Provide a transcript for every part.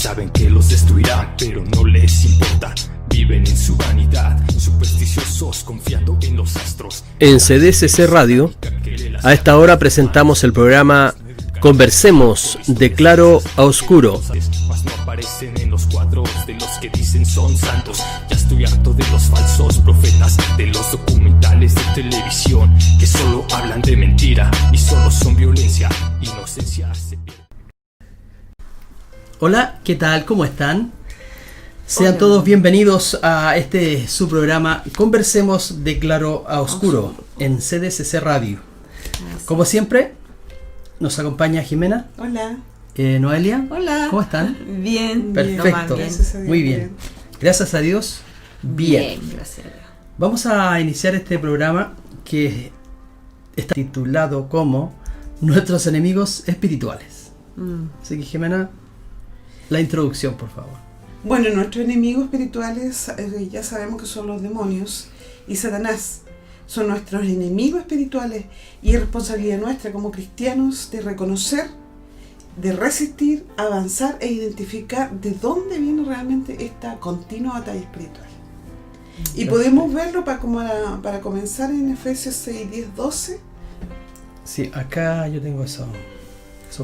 Saben que los destruirán, pero no les importa. Viven en su vanidad, supersticiosos, confiando en los astros. En CDCC Radio, a esta hora presentamos el programa Conversemos de Claro a Oscuro. Mas no aparecen en los cuadros de los que dicen son santos. Ya estoy harto de los falsos profetas, de los documentales de televisión que solo hablan de mentira y solo son violencia, inocencia. Hola, ¿qué tal? ¿Cómo están? Sean todos bienvenidos a su programa Conversemos de Claro a Oscuro en CDCC Radio. Como siempre, nos acompaña Jimena. Hola. Noelia. Hola. ¿Cómo están? Bien. Perfecto. Bien. Muy bien. Gracias a Dios. Bien. Gracias a Dios. Vamos a iniciar este programa que está titulado como Nuestros enemigos espirituales. Así que Jimena, la introducción, por favor. Bueno, nuestros enemigos espirituales ya sabemos que son los demonios y Satanás. Son nuestros enemigos espirituales y es responsabilidad nuestra como cristianos de reconocer, de resistir, avanzar e identificar de dónde viene realmente esta continua batalla espiritual. Y podemos verlo para comenzar en Efesios 6, 10, 12. Sí, acá yo tengo esos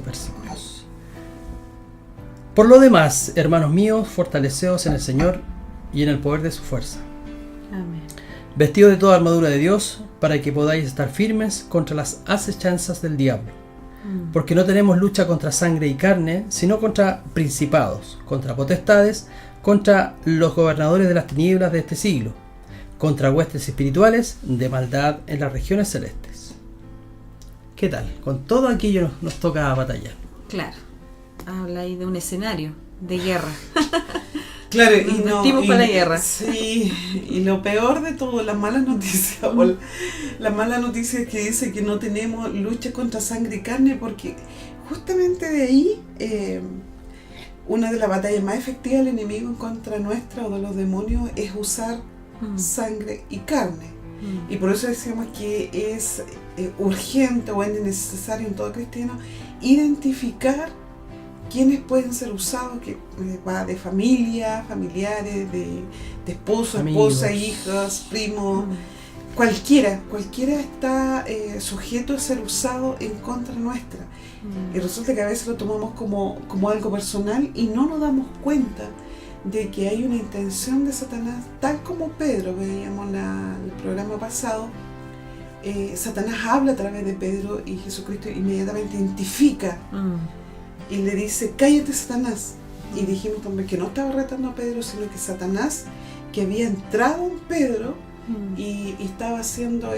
versículos. Por lo demás, hermanos míos, fortaleceos en el Señor y en el poder de su fuerza. Amén. Vestidos de toda armadura de Dios, para que podáis estar firmes contra las acechanzas del diablo. Porque no tenemos lucha contra sangre y carne, sino contra principados, contra potestades, contra los gobernadores de las tinieblas de este siglo, contra huestes espirituales de maldad en las regiones celestes. ¿Qué tal? Con todo aquello nos toca batallar. Claro, habla ahí de un escenario de guerra. Claro, para la guerra. Sí, y lo peor de todo, la mala noticia, la mala noticia es que dice que no tenemos lucha contra sangre y carne, porque justamente de ahí, una de las batallas más efectivas del enemigo en contra nuestra o de los demonios es usar sangre y carne. Y por eso decíamos que es urgente o es necesario en todo cristiano identificar quiénes pueden ser usados, que va de familia, familiares, de esposo, esposa, hijas, primos, cualquiera está sujeto a ser usado en contra nuestra. Y resulta que a veces lo tomamos como algo personal y no nos damos cuenta de que hay una intención de Satanás, tal como Pedro, veíamos el programa pasado. Satanás habla a través de Pedro y Jesucristo inmediatamente identifica y le dice, cállate Satanás. Y dijimos también que no estaba retando a Pedro, sino que Satanás, que había entrado en Pedro y estaba haciendo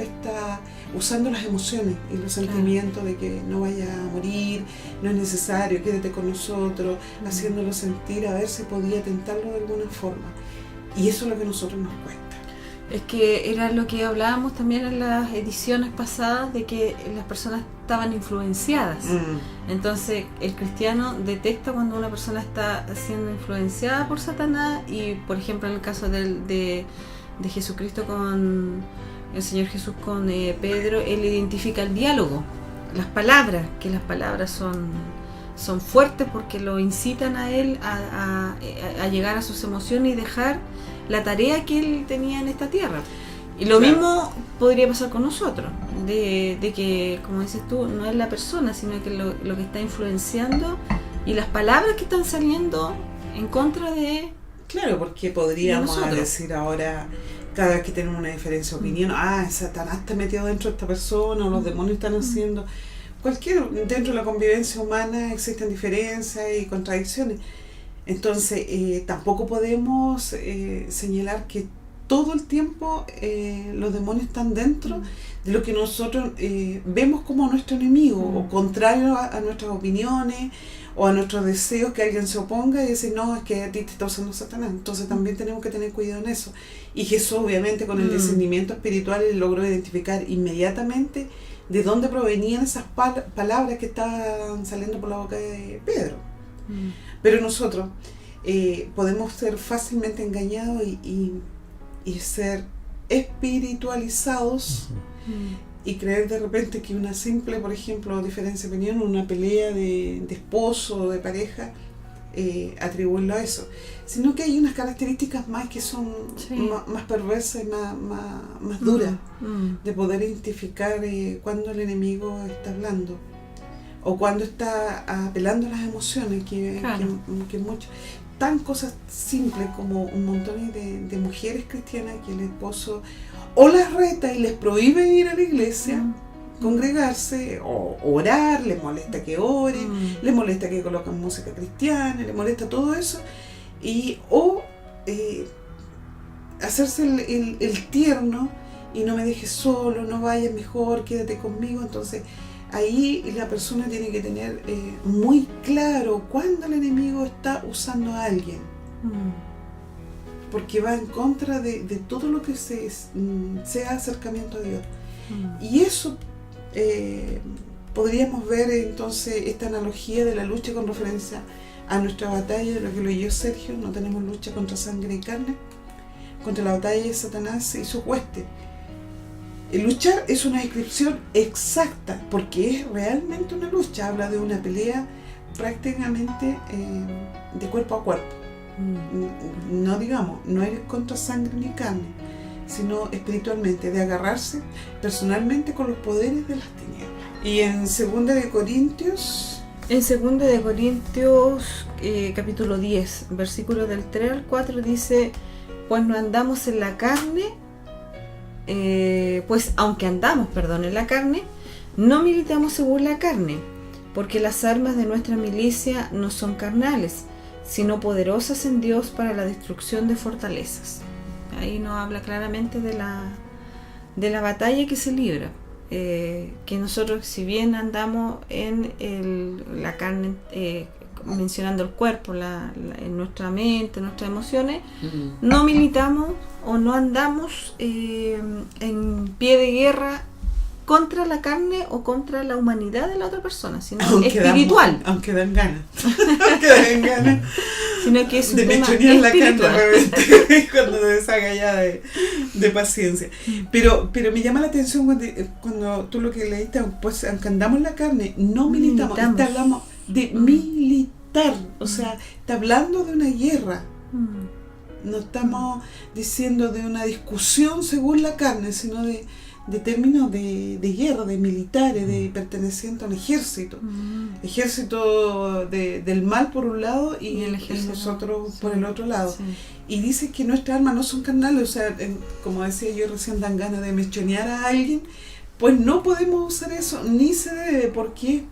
usando las emociones y los sentimientos de que no vaya a morir, no es necesario, quédate con nosotros, haciéndolo sentir a ver si podía tentarlo de alguna forma. Y eso es lo que a nosotros nos cuesta. Es que era lo que hablábamos también en las ediciones pasadas, de que las personas estaban influenciadas. Entonces el cristiano detecta cuando una persona está siendo influenciada por Satanás, y por ejemplo en el caso de Jesucristo con el Señor Jesús con Pedro, él identifica el diálogo, las palabras son fuertes porque lo incitan a él a llegar a sus emociones y dejar la tarea que él tenía en esta tierra. Y lo mismo podría pasar con nosotros, de que, como dices tú, no es la persona, sino que lo que está influenciando y las palabras que están saliendo en contra de... Claro, porque podríamos decir ahora, cada vez que tenemos una diferencia de opinión, Satanás está metido dentro de esta persona, o los demonios están haciendo... dentro de la convivencia humana existen diferencias y contradicciones. Entonces, tampoco podemos señalar que todo el tiempo los demonios están dentro de lo que nosotros vemos como nuestro enemigo, o contrario a nuestras opiniones o a nuestros deseos, que alguien se oponga y dice, no, es que a ti te está usando Satanás. Entonces también tenemos que tener cuidado en eso. Y Jesús, obviamente, con el discernimiento espiritual, logró identificar inmediatamente de dónde provenían esas palabras que estaban saliendo por la boca de Pedro. Pero nosotros podemos ser fácilmente engañados y ser espiritualizados y creer de repente que una simple, por ejemplo, diferencia de opinión, una pelea de esposo o de pareja, atribuirlo a eso, sino que hay unas características más que son más perversas y más duras, de poder identificar cuando el enemigo está hablando o cuando está apelando a las emociones, que mucho, tan cosas simples como un montón de mujeres cristianas que el esposo o las reta y les prohíbe ir a la iglesia, congregarse o orar, les molesta que oren, les molesta que colocan música cristiana, les molesta todo eso, o hacerse el tierno y no me dejes solo, no vayas, mejor quédate conmigo. Entonces ahí la persona tiene que tener muy claro cuándo el enemigo está usando a alguien, porque va en contra de todo lo que sea acercamiento a Dios. Y eso podríamos ver entonces esta analogía de la lucha con referencia a nuestra batalla, de lo que leyó Sergio. No tenemos lucha contra sangre y carne, contra la batalla de Satanás y su hueste. El luchar es una descripción exacta, porque es realmente una lucha, habla de una pelea prácticamente de cuerpo a cuerpo. No es contra sangre ni carne, sino espiritualmente, de agarrarse personalmente con los poderes de las tinieblas. Y en 2 de Corintios... En 2 de Corintios capítulo 10, versículos del 3 al 4 dice: pues no andamos en la carne, pues aunque andamos, en la carne, no militamos según la carne, porque las armas de nuestra milicia no son carnales, sino poderosas en Dios para la destrucción de fortalezas. Ahí nos habla claramente de la batalla que se libra, que nosotros, si bien andamos en la carne, mencionando el cuerpo, en nuestra mente, nuestras emociones, no militamos o no andamos en pie de guerra contra la carne o contra la humanidad de la otra persona, sino espiritual. Aunque dan ganas. Aunque dan ganas. Sino que es un tema espiritual. La carne, cuando te deshaga ya de paciencia. Pero me llama la atención cuando tú lo que leíste, pues aunque andamos en la carne, no militamos. Hablamos de militar, o sea, está hablando de una guerra. No estamos diciendo de una discusión según la carne, sino de términos de guerra, de militares, de perteneciente a un ejército. Ejército del mal por un lado y nosotros por el otro lado. Sí. Y dice que nuestras armas no son carnales, o sea, como decía yo recién, dan ganas de mechonear a alguien, pues no podemos usar eso, ni se debe. ¿Por qué?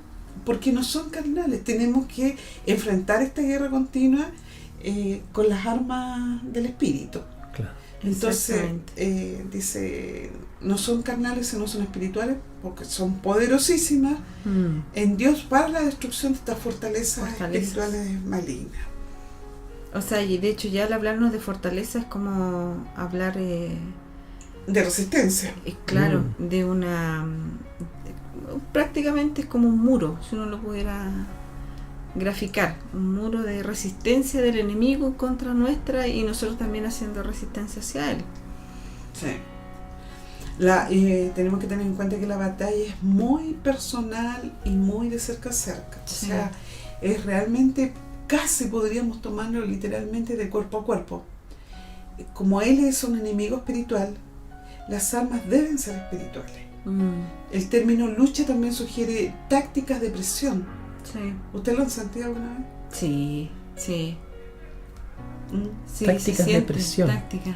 Porque no son carnales. Tenemos que enfrentar esta guerra continua con las armas del espíritu. Claro. Entonces, dice, no son carnales, sino son espirituales, porque son poderosísimas en Dios para la destrucción de estas fortalezas espirituales malignas. O sea, y de hecho ya al hablarnos de fortaleza es como hablar de resistencia. Claro, de una... prácticamente es como un muro, si uno lo pudiera graficar, un muro de resistencia del enemigo contra nuestra y nosotros también haciendo resistencia hacia él. Sí. Tenemos que tener en cuenta que la batalla es muy personal y muy de cerca a cerca. Sí. O sea, es realmente, casi podríamos tomarlo literalmente de cuerpo a cuerpo. Como él es un enemigo espiritual, las armas deben ser espirituales. El término lucha también sugiere tácticas de presión. Sí. ¿Usted lo han sentido alguna vez? Sí. Sí, tácticas de presión.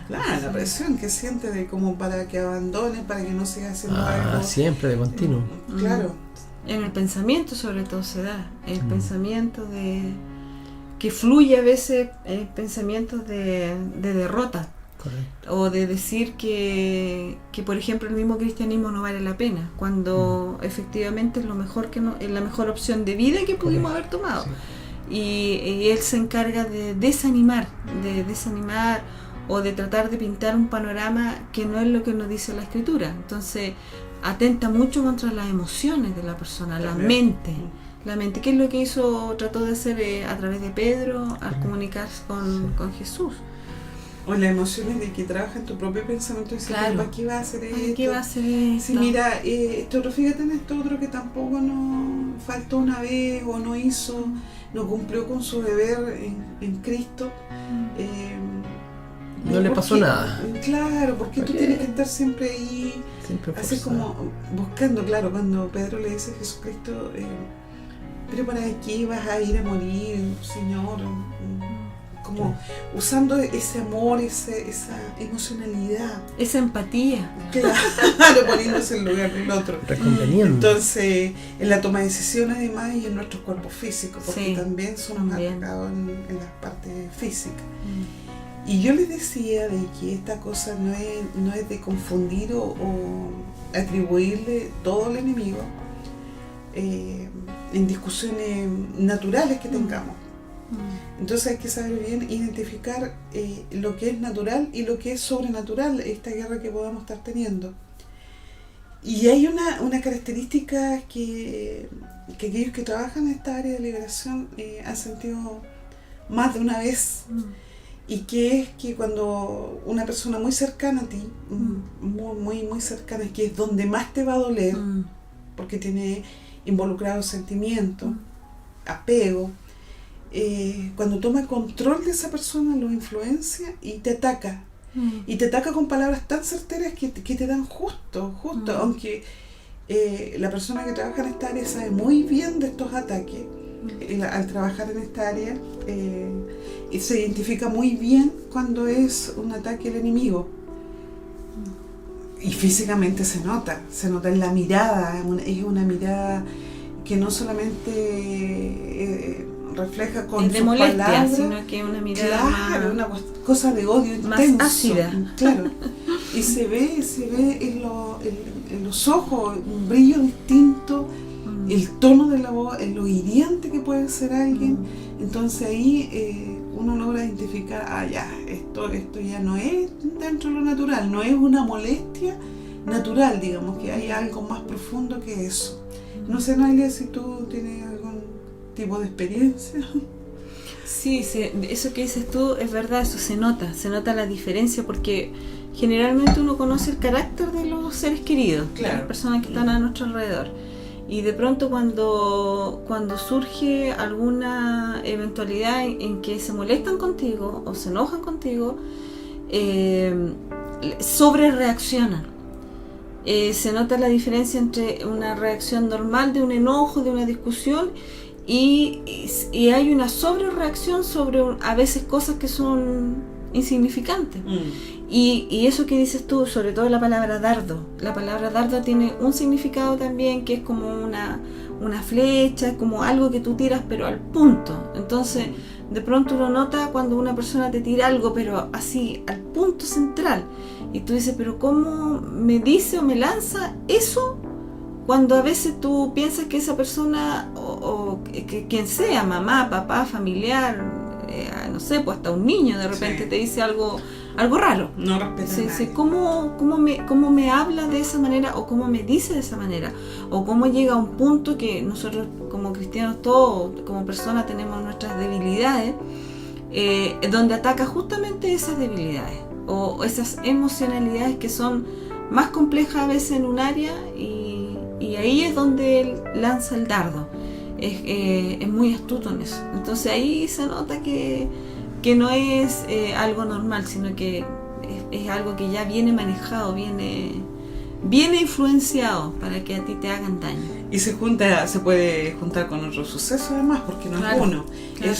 Claro, la presión que siente de como para que abandone, para que no siga haciendo algo. Siempre de continuo. Claro. En el pensamiento sobre todo se da. El pensamiento que fluye a veces, pensamientos de derrota. Correcto. O de decir que por ejemplo el mismo cristianismo no vale la pena, cuando efectivamente es lo mejor es la mejor opción de vida que pudimos haber tomado. Sí. Y él se encarga de desanimar o de tratar de pintar un panorama que no es lo que nos dice la Escritura. Entonces atenta mucho contra las emociones de la persona, la mente, que es lo que trató de hacer a través de Pedro al comunicarse con Jesús. O las emociones de que trabaja en tu propio pensamiento y dices, Claro. ¿para qué va a hacer esto? ¿Qué va a hacer esto? Sí, mira, pero fíjate en esto otro que tampoco no faltó una vez o no hizo, no cumplió con su deber en Cristo. No le pasó porque- nada. Claro, porque tú Porque- tienes que estar siempre ahí, Siempre así forzado. como buscando, claro, cuando Pedro le dice a Jesucristo, pero ¿para qué vas a ir a morir, Señor? Como usando ese amor, esa emocionalidad, Esa empatía. claro, poniéndose en lugar del otro. Reconveniendo. Entonces, en la toma de decisiones además y en nuestros cuerpos físicos, porque Sí, también somos también. atacados en las partes físicas. Y yo les decía de que esta cosa no es de confundir o atribuirle todo al enemigo en discusiones naturales que tengamos. Entonces hay que saber bien identificar lo que es natural y lo que es sobrenatural, esta guerra que podamos estar teniendo. Y hay una característica que aquellos que trabajan en esta área de liberación han sentido más de una vez, y que es que cuando una persona muy cercana a ti, muy, muy cercana, que es donde más te va a doler, porque tiene involucrados sentimientos, apego, cuando toma control de esa persona, lo influencia y te ataca. Y te ataca con palabras tan certeras que te dan justo, aunque la persona que trabaja en esta área sabe muy bien de estos ataques. Al trabajar en esta área se identifica muy bien cuando es un ataque del enemigo. Y físicamente se nota en la mirada, es una mirada que no solamente refleja con Es de sus molestia, palabras, sino que una mirada claro, más, una cosa de odio más intenso, ácida. claro. Y se ve en los ojos un brillo distinto, el tono de la voz, lo hiriente que puede ser alguien. Entonces ahí uno logra identificar, ya, esto ya no es dentro de lo natural, no es una molestia natural, digamos, que hay algo más profundo que eso. No sé, Noelia, si tú tienes algún tipo de experiencia. Sí, eso que dices tú es verdad, eso se nota la diferencia, porque generalmente uno conoce el carácter de los seres queridos, de las personas que están a nuestro alrededor. Y de pronto cuando surge alguna eventualidad en que se molestan contigo o se enojan contigo, sobre reaccionan. Se nota la diferencia entre una reacción normal de un enojo, de una discusión, y hay una sobre reacción sobre a veces cosas que son insignificantes. Y eso que dices tú, sobre todo la palabra dardo tiene un significado también, que es como una flecha, como algo que tú tiras pero al punto. Entonces de pronto uno nota cuando una persona te tira algo pero así al punto central, y tú dices, pero ¿cómo me dice o me lanza eso? Cuando a veces tú piensas que esa persona o que quien sea, mamá, papá, familiar, no sé, pues hasta un niño de repente te dice algo raro. No respeta a nadie. ¿Cómo me habla de esa manera, o cómo me dice de esa manera, o cómo llega a un punto que nosotros como cristianos, todos como personas tenemos nuestras debilidades, donde ataca justamente esas debilidades o esas emocionalidades que son más complejas a veces en un área, y ahí es donde él lanza el dardo. Es muy astuto en eso. Entonces ahí se nota que no es algo normal, sino que es algo que ya viene manejado, viene influenciado para que a ti te hagan daño. Y se puede juntar con otros sucesos además, porque no es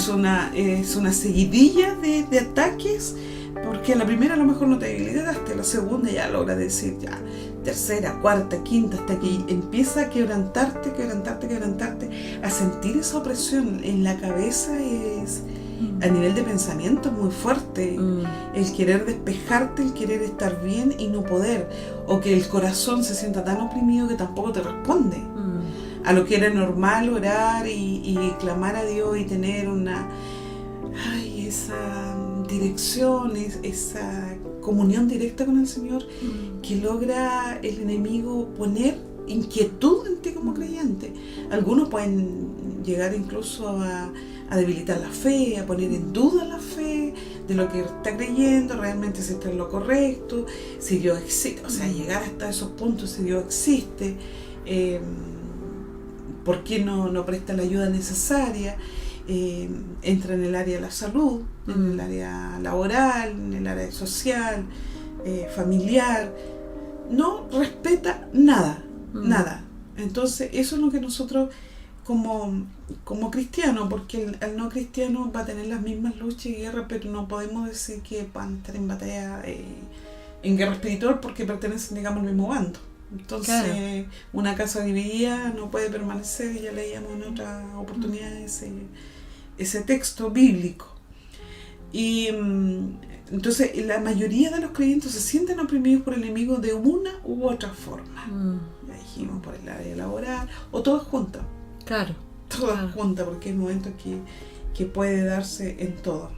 uno, es una seguidilla de ataques, porque a la primera a lo mejor no te debilitaste, a la segunda ya logra decir, ya, tercera, cuarta, quinta, hasta que empieza a quebrantarte, a sentir esa opresión en la cabeza. Es a nivel de pensamiento muy fuerte, el querer despejarte, el querer estar bien y no poder, o que el corazón se sienta tan oprimido que tampoco te responde a lo que era normal, orar y clamar a Dios y tener esa dirección, esa comunión directa con el Señor, que logra el enemigo poner inquietud en ti como creyente. Algunos pueden llegar incluso a debilitar la fe, a poner en duda la fe, de lo que está creyendo, realmente si está en lo correcto, si Dios existe, o sea, llegar hasta esos puntos, si Dios existe, por qué no presta la ayuda necesaria, entra en el área de la salud, en el área laboral, en el área social, familiar, no respeta nada, nada. Entonces eso es lo que nosotros como cristianos, porque el no cristiano va a tener las mismas luchas y guerras, pero no podemos decir que van a estar en batalla, en guerra espiritual, porque pertenecen, digamos, al mismo bando. Entonces, claro, una casa dividida no puede permanecer, y ya leíamos en otra oportunidad ese texto bíblico. Y entonces la mayoría de los creyentes se sienten oprimidos por el enemigo de una u otra forma. Ya dijimos, por el área laboral, o todas juntas. Claro. Todas juntas, porque hay momentos que puede darse en todo.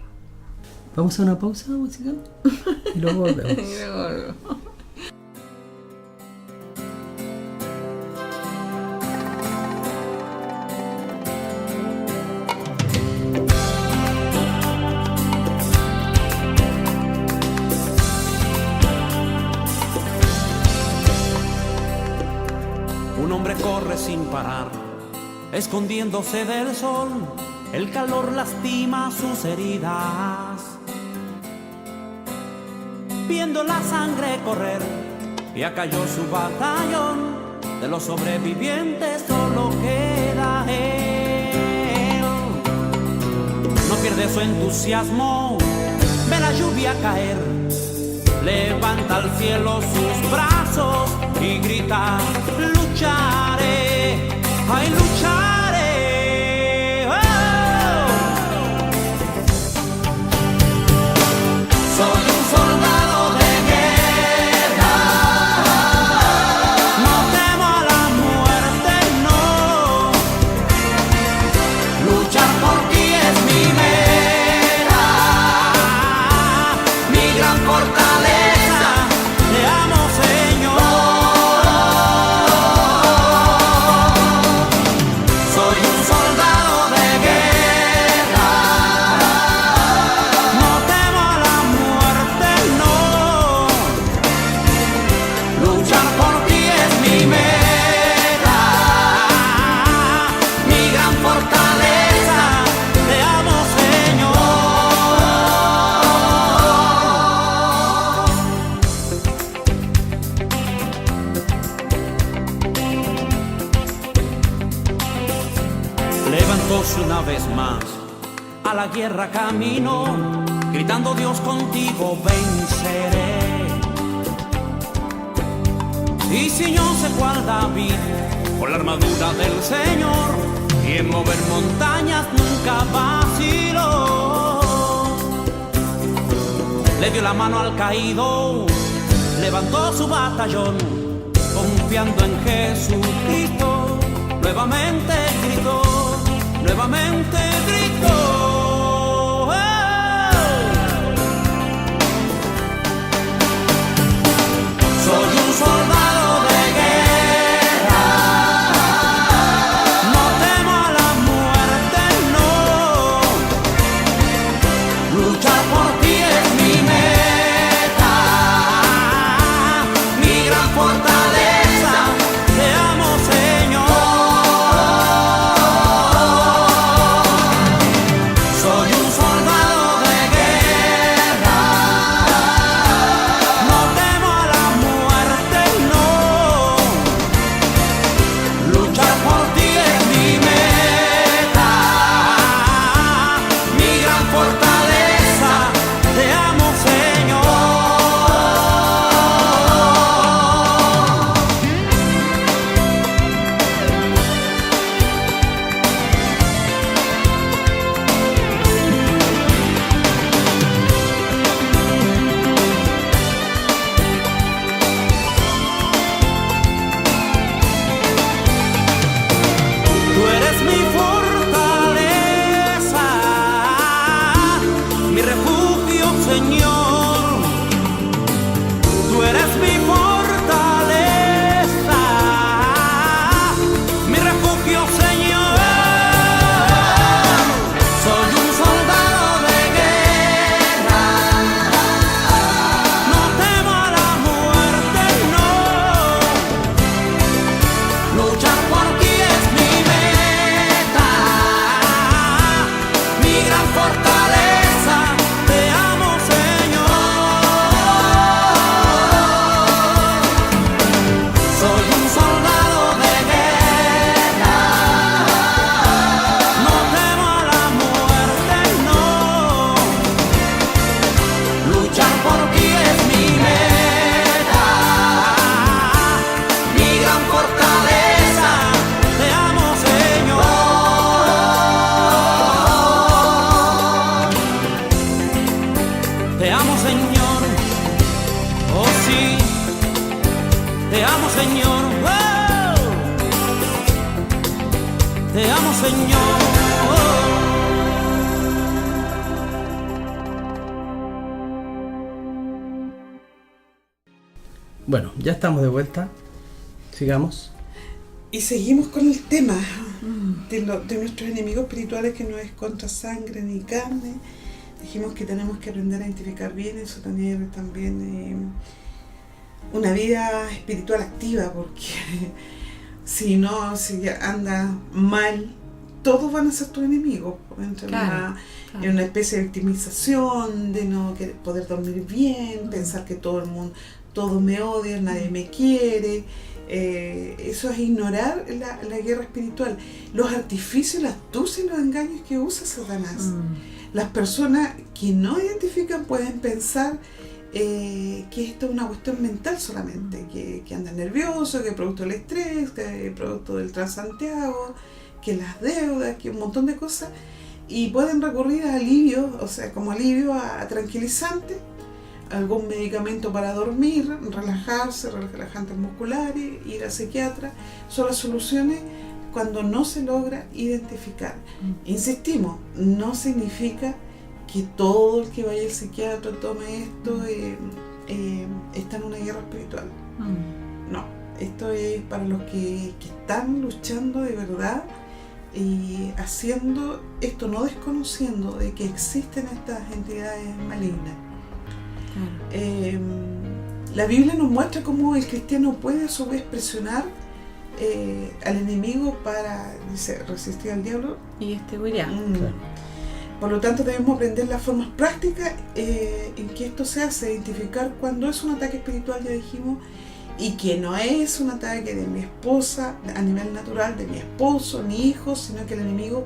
Vamos a una pausa musical y luego volvemos. Un hombre corre sin parar, escondiéndose del sol, el calor lastima sus heridas. Viendo la sangre correr, ya cayó su batallón, de los sobrevivientes solo queda él. No pierde su entusiasmo, ve la lluvia caer, levanta al cielo sus brazos y grita: lucharé, ay lucharé, oh. Soy un soldado de guerra, no temo a la muerte, no. Luchar por ti es mi meta, mi gran fortaleza. Te amo, Señor. Soy un soldado de guerra, no temo a la muerte, no. Luchar por ti es mi meta, mi gran fortaleza. Te amo, Señor. Levantóse una vez más, a la guerra camino, gritando: Dios contigo venceré. Y ciñóse cual David con la armadura del Señor, y en mover montañas nunca vaciló. Le dio la mano al caído, levantó su batallón, confiando en Jesucristo. Nuevamente gritó, nuevamente gritó. ¡Oh! Soy un soldado de guerra, no temo a la muerte, no. Luchar por ti es mi meta, mi gran fortaleza. Te amo, Señor. Soy un soldado de guerra, no temo a la muerte, no. Luchar por ti es mi meta, mi gran fortaleza. Te amo, Señor. Señor. ¡Oh! Te amo, Señor. Bueno, ya estamos de vuelta. Sigamos. Y seguimos con el tema de nuestros enemigos espirituales, que no es contra sangre ni carne. Dijimos que tenemos que aprender a identificar bien eso, tener también una vida espiritual activa, porque si no, si anda mal, todos van a ser tus enemigos. Entrar en una especie de victimización, de no poder dormir bien, pensar que todo el mundo, todos me odian, nadie me quiere. Eso es ignorar la guerra espiritual, los artificios, las astucias y los engaños que usa Satanás. Las personas que no identifican pueden pensar que esto es una cuestión mental solamente, que andan nerviosos, que es producto del estrés, que es producto del Transantiago, que las deudas, que un montón de cosas, y pueden recurrir a alivio, o sea, como alivio a tranquilizantes, algún medicamento para dormir, relajarse, relajantes musculares, ir al psiquiatra. Son las soluciones cuando no se logra identificar. Insistimos, no significa que todo el que vaya al psiquiatra tome esto está en una guerra espiritual. No, esto es para los que están luchando de verdad y haciendo esto, no desconociendo de que existen estas entidades malignas. La Biblia nos muestra cómo el cristiano puede a su vez presionar al enemigo para, dice, resistir al diablo y huirá. Por lo tanto, debemos aprender las formas prácticas en que esto se hace, identificar cuando es un ataque espiritual, ya dijimos, y que no es un ataque de mi esposa a nivel natural, de mi esposo, mi hijo, sino que el enemigo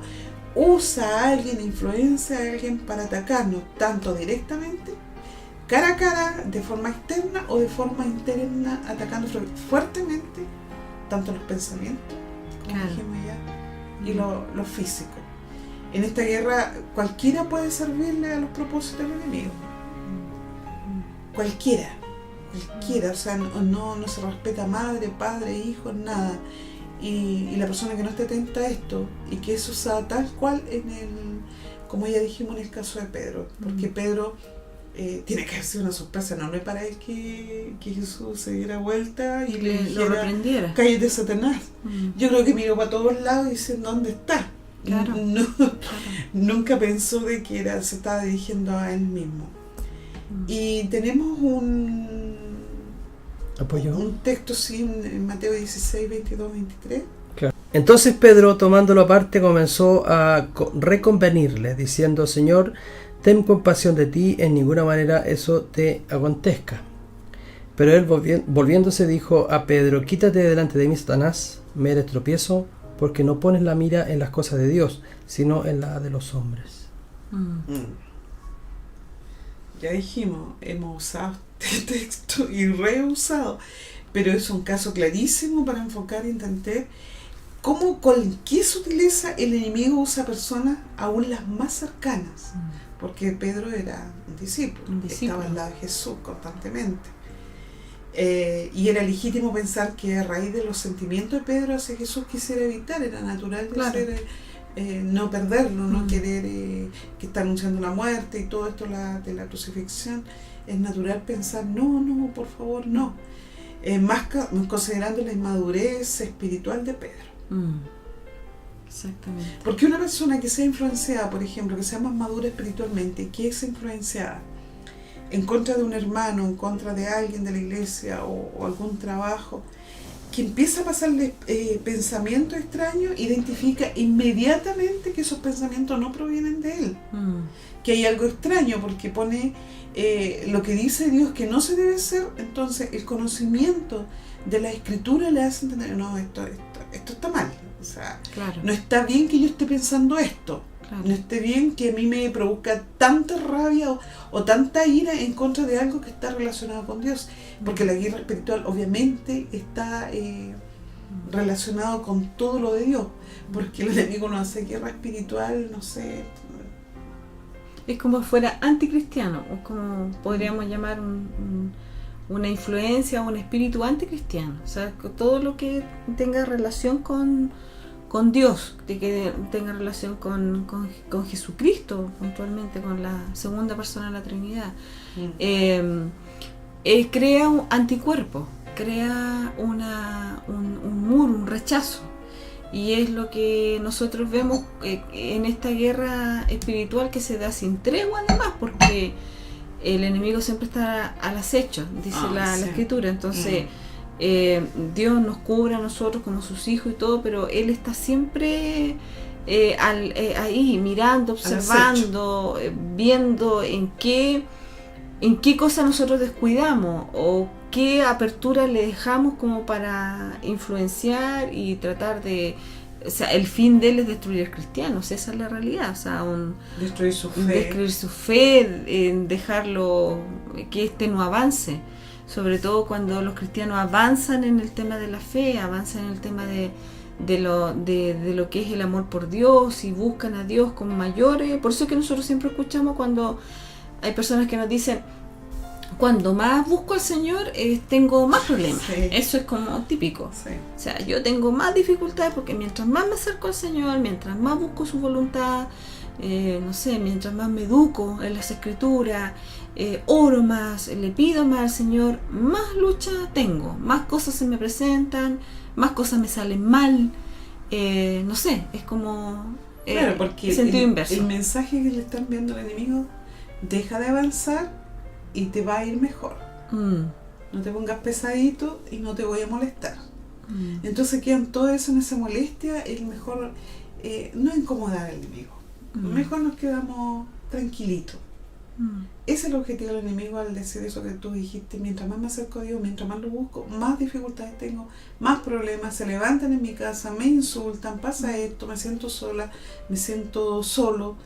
usa a alguien, influencia a alguien para atacarnos, tanto directamente, cara a cara, de forma externa o de forma interna, atacando fuertemente tanto los pensamientos, como dijimos ya, y lo físico. En esta guerra cualquiera puede servirle a los propósitos del enemigo. Cualquiera, o sea, no se respeta madre, padre, hijo, nada. Y la persona que no esté atenta a esto, y que es usada tal cual como ya dijimos en el caso de Pedro, porque Pedro tiene que haber sido una sorpresa enorme para él que Jesús se diera vuelta y le lo reprendiera. Cállate, Satanás. Yo creo que miró para todos lados y dice, ¿dónde está? Claro. Nunca pensó de que se estaba dirigiendo a él mismo. Y tenemos un texto en Mateo 16, 22, 23. Claro. Entonces Pedro, tomándolo aparte, comenzó a reconvenirle, diciendo: Señor, ten compasión de ti, en ninguna manera eso te acontezca. Pero él, volviéndose, dijo a Pedro: Quítate delante de mí, Satanás, me eres tropiezo, porque no pones la mira en las cosas de Dios, sino en la de los hombres. Ya dijimos, hemos usado este texto y reusado, pero es un caso clarísimo para enfocar y entender cómo con qué sutileza el enemigo usa personas aún las más cercanas, porque Pedro era un discípulo, estaba al lado de Jesús constantemente. Y era legítimo pensar que a raíz de los sentimientos de Pedro hacia Jesús quisiera evitar, era natural de no perderlo, no querer que está anunciando la muerte y todo esto de la crucifixión. Es natural pensar, no, por favor, no. Más considerando la inmadurez espiritual de Pedro. Exactamente. Porque una persona que sea influenciada, por ejemplo, que sea más madura espiritualmente, que es influenciada en contra de un hermano, en contra de alguien de la iglesia o algún trabajo, que empieza a pasarle pensamientos extraños, identifica inmediatamente que esos pensamientos no provienen de él, que hay algo extraño, porque pone lo que dice Dios que no se debe hacer. Entonces el conocimiento de la escritura le hace entender, no, esto está mal, o sea, no está bien que yo esté pensando esto. No esté bien que a mí me provoca tanta rabia o tanta ira en contra de algo que está relacionado con Dios, porque la guerra espiritual obviamente está relacionado con todo lo de Dios, porque el enemigo no hace guerra espiritual, no sé. Es como fuera anticristiano, o como podríamos llamar una influencia, un espíritu anticristiano. O sea, todo lo que tenga relación con Dios, que tenga relación con Jesucristo, puntualmente con la segunda persona de la Trinidad, crea un anticuerpo, crea un muro, un rechazo. Y es lo que nosotros vemos en esta guerra espiritual que se da sin tregua, además, porque el enemigo siempre está al acecho, dice la Escritura. Entonces, Dios nos cubre a nosotros como sus hijos y todo, pero Él está siempre ahí, mirando, observando, viendo en qué cosas nosotros descuidamos o qué apertura le dejamos como para influenciar y tratar de... O sea, el fin de él es destruir al cristiano, o sea, esa es la realidad, o sea, destruir su fe, en dejarlo, que no avance, sobre todo cuando los cristianos avanzan en el tema de la fe, avanzan en el tema de lo que es el amor por Dios y buscan a Dios como mayores. Por eso es que nosotros siempre escuchamos cuando hay personas que nos dicen: cuando más busco al Señor, tengo más problemas. Sí. Eso es como típico. Sí. O sea, yo tengo más dificultades porque mientras más me acerco al Señor, mientras más busco su voluntad, mientras más me educo en las Escrituras, oro más, le pido más al Señor, más lucha tengo, más cosas se me presentan, más cosas me salen mal. Es como claro, porque sentido inverso. El mensaje que le están viendo al enemigo: deja de avanzar y te va a ir mejor. No te pongas pesadito y no te voy a molestar. Entonces quedan todo eso en esa molestia. Es mejor no incomodar al enemigo. Mejor nos quedamos tranquilitos. Ese es el objetivo del enemigo al decir eso que tú dijiste: mientras más me acerco a Dios, mientras más lo busco, más dificultades tengo, más problemas, se levantan en mi casa, me insultan, pasa esto, me siento sola, me siento solo.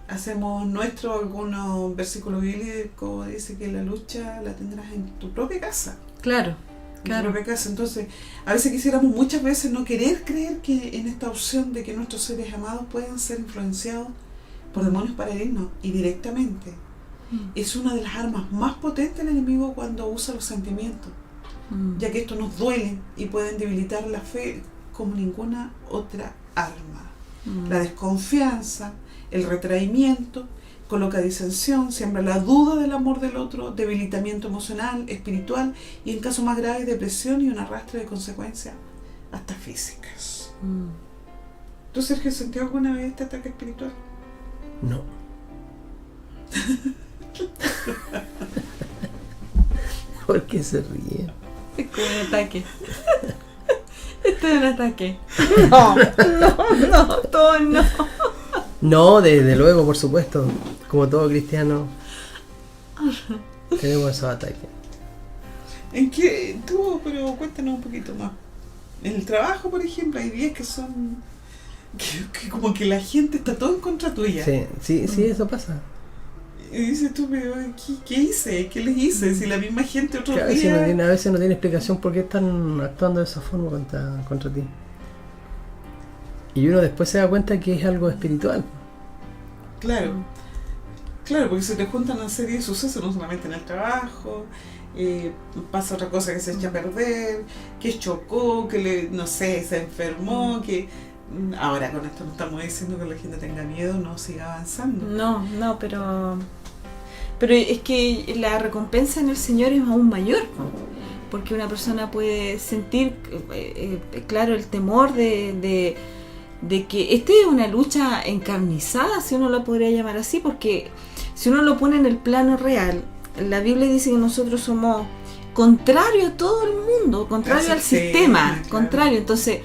Hacemos algunos versículos bíblicos, dice que la lucha la tendrás en tu propia casa. Claro. Tu propia casa. Entonces, a veces quisiéramos muchas veces no querer creer que en esta opción de que nuestros seres amados puedan ser influenciados por demonios para herirnos y directamente. Es una de las armas más potentes del enemigo cuando usa los sentimientos, ya que estos nos duelen y pueden debilitar la fe como ninguna otra arma. La desconfianza, el retraimiento, coloca disensión, siembra la duda del amor del otro, debilitamiento emocional, espiritual y en casos más graves depresión y un arrastre de consecuencias hasta físicas. ¿Tú, Sergio, sentió alguna vez este ataque espiritual? No. ¿Por qué se ríe? Es como un ataque. Esto es un ataque. No. No, desde luego, por supuesto. Como todo cristiano, tenemos esos ataques. ¿En qué? Pero cuéntanos un poquito más. En el trabajo, por ejemplo, hay días que son... que como que la gente está todo en contra tuya. Sí, eso pasa. Y dices tú: pero ¿qué hice? ¿Qué les hice? Si la misma gente otro día... A veces no tiene explicación por qué están actuando de esa forma contra ti. Y uno después se da cuenta que es algo espiritual. Claro, porque se te juntan una serie de sucesos, no solamente en el trabajo, pasa otra cosa que se echa a perder, que chocó, que se enfermó, que... Ahora con esto no estamos diciendo que la gente tenga miedo, no siga avanzando. No, pero es que la recompensa en el Señor es aún mayor, porque una persona puede sentir, claro, el temor de que esta es una lucha encarnizada, si uno lo podría llamar así, porque si uno lo pone en el plano real, la Biblia dice que nosotros somos contrario a todo el mundo, contrario al sistema, claro. Contrario. Entonces,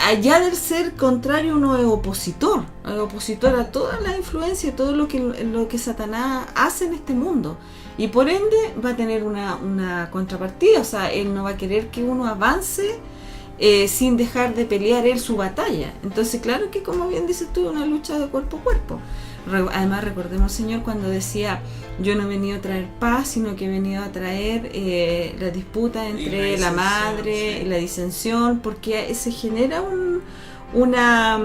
allá del ser contrario, uno es opositor a toda la influencia, todo lo que Satanás hace en este mundo, y por ende va a tener una contrapartida. O sea, él no va a querer que uno avance sin dejar de pelear él su batalla. Entonces, claro que, como bien dices tú, una lucha de cuerpo a cuerpo. Además, recordemos al Señor cuando decía: yo no he venido a traer paz, sino que he venido a traer la disputa entre la madre y la disensión, porque se genera una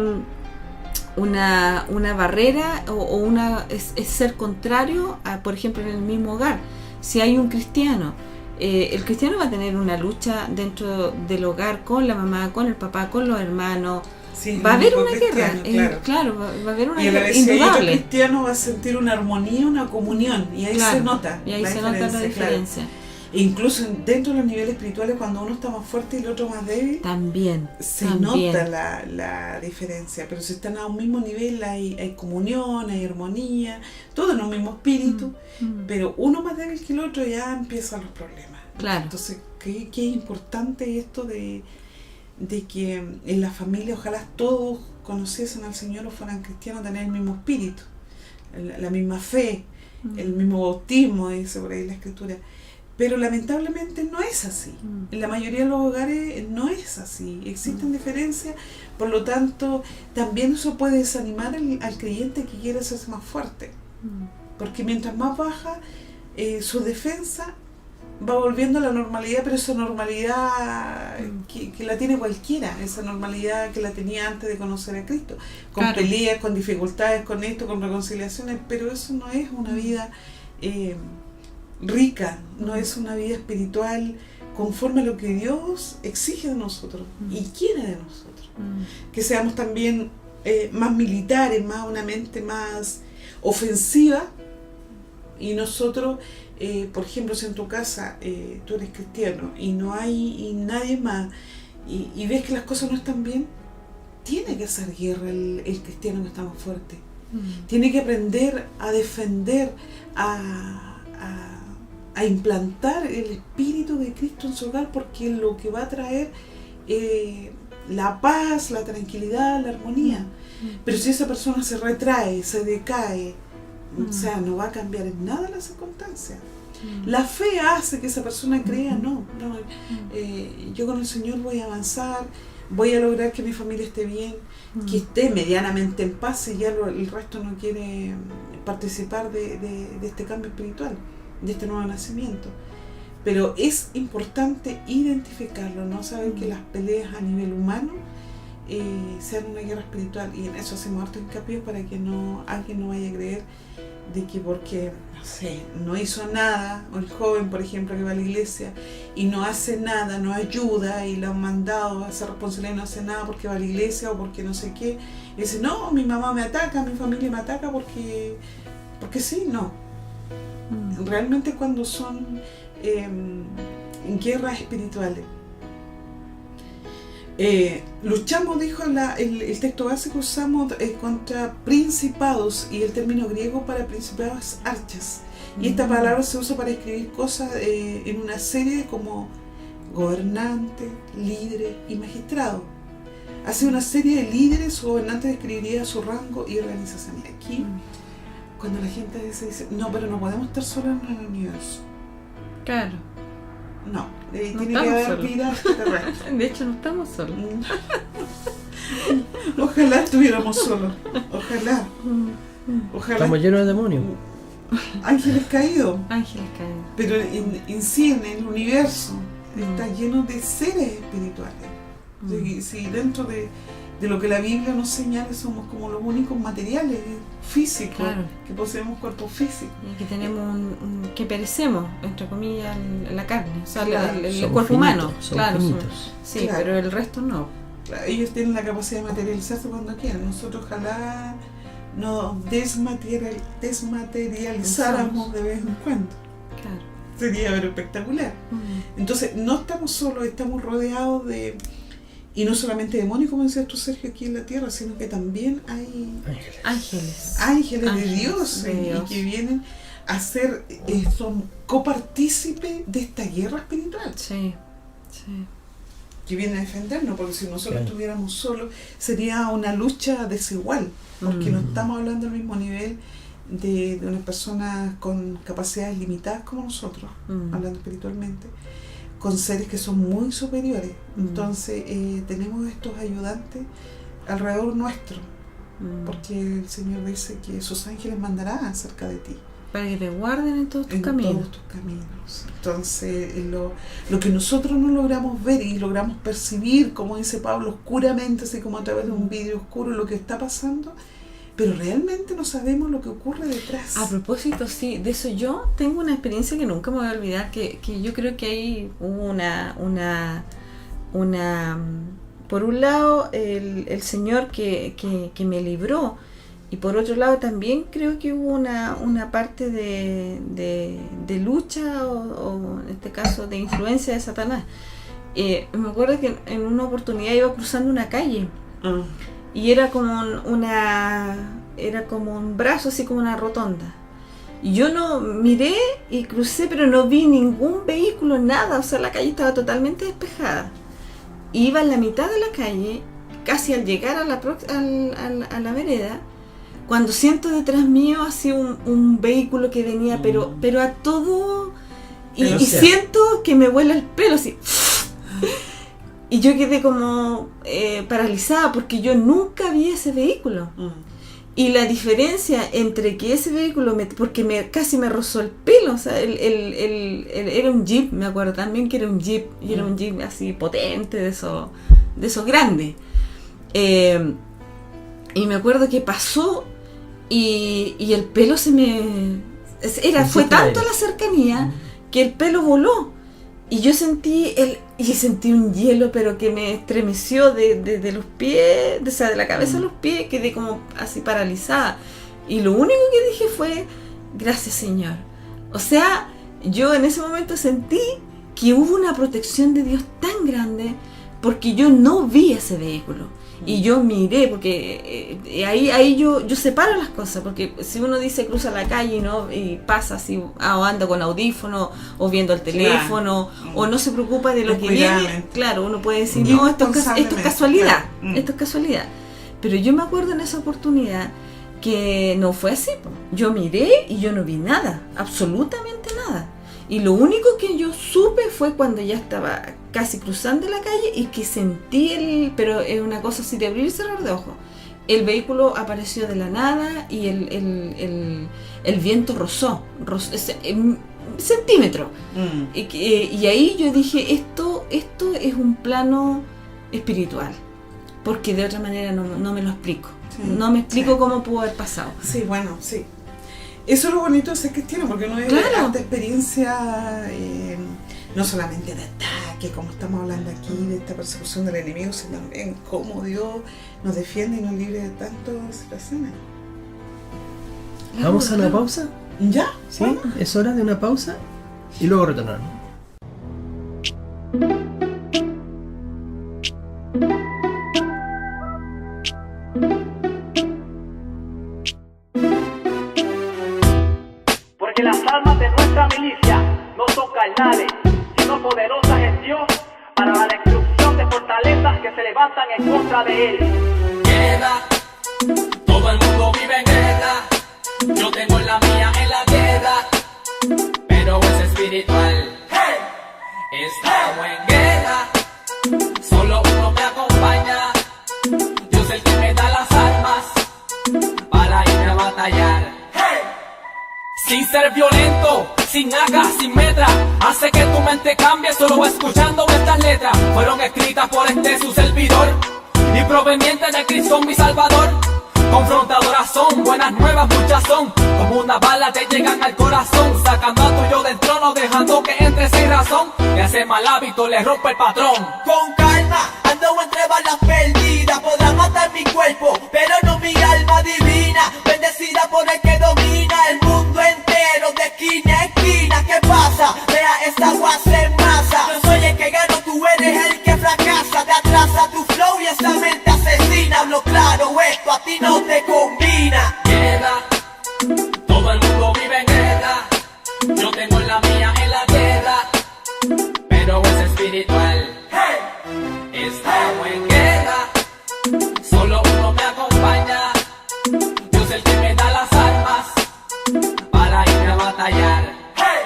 barrera o es ser contrario, por ejemplo, en el mismo hogar. si hay un cristiano, el cristiano va a tener una lucha dentro del hogar con la mamá, con el papá, con los hermanos. Sí, va a haber una guerra, claro. va a haber una y a la guerra vez si hay otro indudable. cristiano va a sentir una armonía, una comunión, y ahí Claro, se nota y ahí se nota la diferencia. Claro. E incluso dentro de los niveles espirituales, cuando uno está más fuerte y el otro más débil, También nota la diferencia. Pero si están a un mismo nivel, hay comunión, hay armonía, todo en un mismo espíritu, pero uno más débil que el otro, ya empiezan los problemas. Claro. Entonces, qué importante esto de que en la familia ojalá todos conociesen al Señor o fueran cristianos, tener el mismo espíritu, la misma fe, el mismo bautismo, dice por ahí la Escritura. Pero lamentablemente no es así. En la mayoría de los hogares no es así. Existen diferencias, por lo tanto, también eso puede desanimar al creyente que quiere hacerse más fuerte. Porque mientras más baja su defensa, va volviendo a la normalidad, pero esa normalidad que la tiene cualquiera, esa normalidad que la tenía antes de conocer a Cristo, con Claro. peleas, con dificultades, con esto, con reconciliaciones, pero eso no es una vida rica, no es una vida espiritual conforme a lo que Dios exige de nosotros y quiere de nosotros. Que seamos también más militares, más una mente más ofensiva, y nosotros, por ejemplo, si en tu casa tú eres cristiano y no hay nadie más, y ves que las cosas no están bien, tiene que hacer guerra el cristiano que está más fuerte. Tiene que aprender a defender, a implantar el espíritu de Cristo en su hogar, porque es lo que va a traer la paz, la tranquilidad, la armonía. Pero si esa persona se retrae, se decae, o sea, no va a cambiar en nada la circunstancia. La fe hace que esa persona crea, yo con el Señor voy a avanzar, voy a lograr que mi familia esté bien, que esté medianamente en paz, y ya el resto no quiere participar de este cambio espiritual, de este nuevo nacimiento. Pero es importante identificarlo, no saber que las peleas a nivel humano sean una guerra espiritual, y en eso hacemos harto hincapié para que alguien no vaya a creer de que porque, no sé, no hizo nada, o el joven, por ejemplo, que va a la iglesia y no hace nada, no ayuda, y le han mandado a hacer responsabilidad y no hace nada porque va a la iglesia o porque no sé qué, y dice, no, mi mamá me ataca, mi familia me ataca porque sí, no. Realmente cuando son guerras espirituales, luchamos, dijo el texto básico, usamos contra principados, y el término griego para principados es archas, y esta palabra se usa para escribir cosas en una serie como gobernante, líder y magistrado. Hace una serie de líderes, su gobernante describiría su rango y organización. Y aquí, cuando la gente dice, no, pero no podemos estar solos en el universo. Claro. No, tiene que estamos haber solos. vida extraterrestre. De hecho, no estamos solos. Ojalá estuviéramos solos. Ojalá. Estamos llenos de demonios. Ángeles caídos. Ángeles caídos. Pero en sí, en el universo, está lleno de seres espirituales. Si dentro de lo que la Biblia nos señala, somos como los únicos materiales físicos, Claro. que poseemos cuerpos físicos. Y que tenemos que perecemos, entre comillas, la carne, o sea, Claro. el Somos cuerpo humano. finitos, Claro, finitos. sí, Claro. pero el resto no. Ellos tienen la capacidad de materializarse cuando quieran. Nosotros ojalá nos desmaterializáramos de vez en cuando. Claro. Sería pero espectacular. Entonces, no estamos solos, estamos rodeados de... Y no solamente demonios, como decías tú, Sergio, aquí en la tierra, sino que también hay Ángeles. ángeles de Ángeles Dios, de Dios. y que vienen a ser, son copartícipes de esta guerra espiritual, Sí, sí. que vienen a defendernos, porque si nosotros Claro. estuviéramos solos, sería una lucha desigual, porque no estamos hablando al mismo nivel de unas personas con capacidades limitadas como nosotros, hablando espiritualmente, con seres que son muy superiores. Entonces tenemos estos ayudantes alrededor nuestro, porque el Señor dice que sus ángeles mandarán acerca de ti Para que te guarden en todos tus en caminos. todos tus caminos. Entonces lo que nosotros no logramos ver y logramos percibir, como dice Pablo, oscuramente, así como a través de un vidrio oscuro, lo que está pasando, pero realmente no sabemos lo que ocurre detrás. A propósito, sí, de eso yo tengo una experiencia que nunca me voy a olvidar, que yo creo que ahí hubo una por un lado el Señor que me libró, y por otro lado también creo que hubo una parte de lucha o en este caso de influencia de Satanás. Me acuerdo que en una oportunidad iba cruzando una calle y era como un brazo, así como una rotonda. Y yo no miré y crucé, pero no vi ningún vehículo, nada, o sea, la calle estaba totalmente despejada. Iba en la mitad de la calle, casi al llegar a la vereda, cuando siento detrás mío así un vehículo que venía, pero a todo, y siento que me vuela el pelo así. Y yo quedé como paralizada porque yo nunca vi ese vehículo. Y la diferencia entre que ese vehículo, porque casi me rozó el pelo, o sea, era un jeep, me acuerdo también que era un jeep, y era un jeep así potente, de esos grandes. Y me acuerdo que pasó y el pelo fue tanto la cercanía que el pelo voló. Y yo sentí un hielo, pero que me estremeció de los pies, o sea, de la cabeza a los pies, quedé como así paralizada. Y lo único que dije fue, gracias Señor. O sea, yo en ese momento sentí que hubo una protección de Dios tan grande, porque yo no vi ese vehículo. Y yo miré, porque ahí yo separo las cosas, porque si uno dice cruza la calle y pasa así, o anda con audífono, o viendo el teléfono, o no se preocupa de lo que viene, claro, uno puede decir, no, esto es casualidad, esto es casualidad. Pero yo me acuerdo en esa oportunidad que no fue así, yo miré y yo no vi nada, absolutamente nada. Y lo único que yo supe fue cuando ya estaba casi cruzando la calle y que sentí pero es una cosa así de abrir y cerrar de ojos. El vehículo apareció de la nada y el viento rozó centímetro. Y ahí yo dije, esto es un plano espiritual, porque de otra manera no me lo explico. Sí, no me explico cómo pudo haber pasado. Sí, bueno, sí. Eso es lo bonito de ser cristiano, porque uno vive esta experiencia, no solamente de ataque, como estamos hablando aquí, de esta persecución del enemigo, sino también cómo Dios nos defiende y nos libre de tantas situaciones. ¿Vamos a una pausa? ¿Ya? Sí, bueno. Es hora de una pausa y luego retornamos. Porque las armas de nuestra milicia no son carnales, sino poderosas en Dios para la destrucción de fortalezas que se levantan en contra de Él. Guerra, todo el mundo vive en guerra. Yo tengo la mía en la guerra, pero es espiritual. Hey, estamos en guerra, solo uno me acompaña. Dios es el que me da las armas para irme a batallar. Sin ser violento, sin AK, sin metra, hace que tu mente cambie solo escuchando estas letras. Fueron escritas por su servidor y provenientes de Cristo mi Salvador. Confrontadoras son, buenas nuevas muchas son, como una bala te llegan al corazón, sacando a tuyo del trono, dejando que entre sin razón, y ese mal hábito le rompe el patrón. Con calma, ando entre balas perdidas, podrán matar mi cuerpo, pero no mi alma divina, bendecida por el que domina el mundo entero, de esquina a esquina. ¿Qué pasa? Vea esta agua se masa, yo soy el que gano, tú eres el que fracasa, te atrasa tu flow y esa mente asesina. Hablo claro, esto a ti no te combina. Guerra, todo el mundo vive en guerra. Yo tengo la mía en la guerra, pero es espiritual. Hey, estamos en guerra, solo uno me acompaña. Dios es el que me da las armas para irme a batallar. Hey,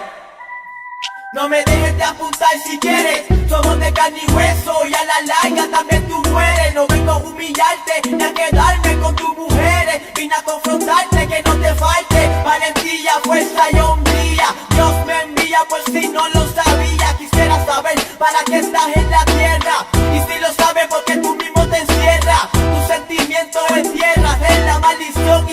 no me dejes de apuntar si quieres, somos de carne y hueso y a la larga también tú mueres. No vengo a humillarte ni a quedarme con tus mujeres, vine a confrontarte que no te falte valentía, fuerza y hombría. Dios me envía por si no lo sabía, quisiera saber para qué estás en la tierra, y si lo sabes porque tú mismo te encierras, tus sentimientos en tierra, es la maldición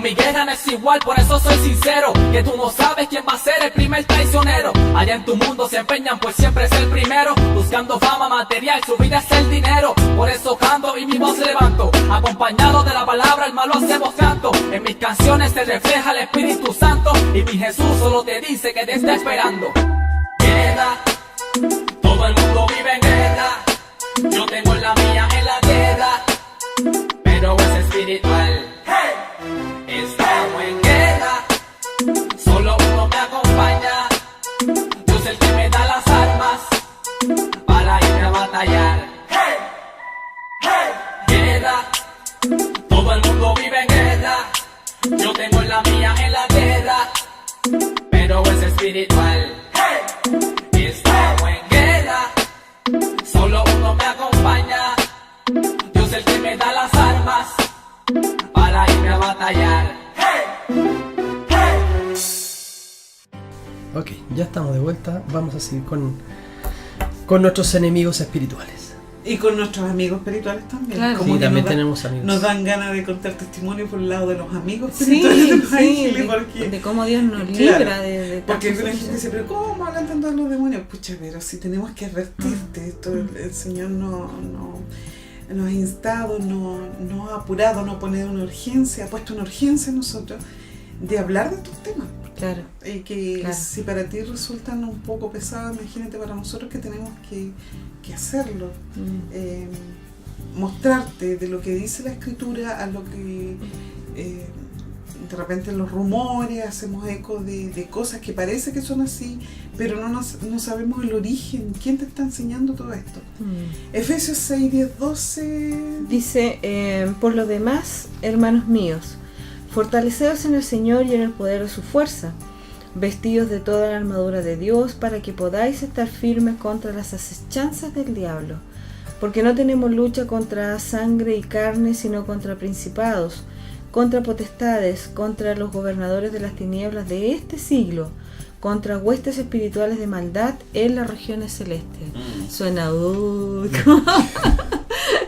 mi guerra no es igual, por eso soy sincero, que tú no sabes quién va a ser el primer traicionero. Allá en tu mundo se empeñan por siempre ser primero, buscando fama material, su vida es el dinero. Por eso canto y mi voz levanto, acompañado de la palabra, el malo hacemos canto. En mis canciones se refleja el Espíritu Santo, y mi Jesús solo te dice que te está esperando. Guerra, todo el mundo vive en guerra, yo tengo la mía en la tierra, pero es espiritual. Estamos en guerra, solo uno me acompaña, Dios es el que me da las armas para irme a batallar. Guerra, todo el mundo vive en guerra, yo tengo la mía en la tierra, pero es espiritual. Estamos en guerra, solo uno me acompaña, Dios es el que me da las armas para irme a batallar. Ok, ya estamos de vuelta. Vamos a seguir con nuestros enemigos espirituales. Y con nuestros amigos espirituales también. Claro. Como Sí, que también nos tenemos amigos. Nos dan ganas de contar testimonio por el lado de los amigos Sí, espirituales de los sí, ángeles, porque de cómo Dios nos Claro, libra de porque tantas la gente cosas. dice, pero ¿cómo hablan tanto de los demonios? Pucha, pero si tenemos que advertirte, esto el Señor nos ha instado, nos ha apurado, nos ha puesto una urgencia en nosotros de hablar de estos temas. Claro. Y que Claro. si para ti resultan un poco pesados, imagínate para nosotros que tenemos que hacerlo. Mostrarte de lo que dice la Escritura a lo que de repente los rumores, hacemos eco de cosas que parece que son así, pero no sabemos el origen, quién te está enseñando todo esto. Efesios 6, 10, 12 Dice, por lo demás, hermanos míos, fortaleceos en el Señor y en el poder de su fuerza, vestidos de toda la armadura de Dios, para que podáis estar firmes contra las asechanzas del diablo. Porque no tenemos lucha contra sangre y carne, sino contra principados, contra potestades, contra los gobernadores de las tinieblas de este siglo, contra huestes espirituales de maldad en las regiones celestes. Suena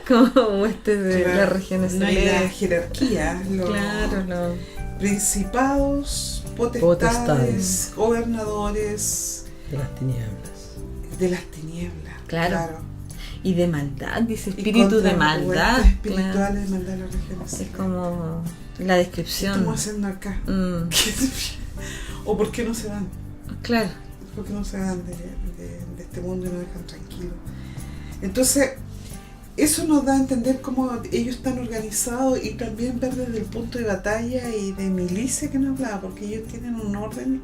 como huestes de Claro, las regiones no hay la celestes. jerarquía, Claro, no. principados, potestades, gobernadores De las tinieblas. de las tinieblas. Claro. Y de maldad, dice Y espíritu contra de maldad. huestes espirituales Claro. de maldad en las regiones. Es como la ¿Qué descripción. estamos haciendo acá? Mm, ¿O por qué no se van? claro. ¿Por qué no se van de este mundo y nos dejan tranquilos? Entonces, eso nos da a entender cómo ellos están organizados y también ver desde el punto de batalla y de milicia que nos hablaba, porque ellos tienen un orden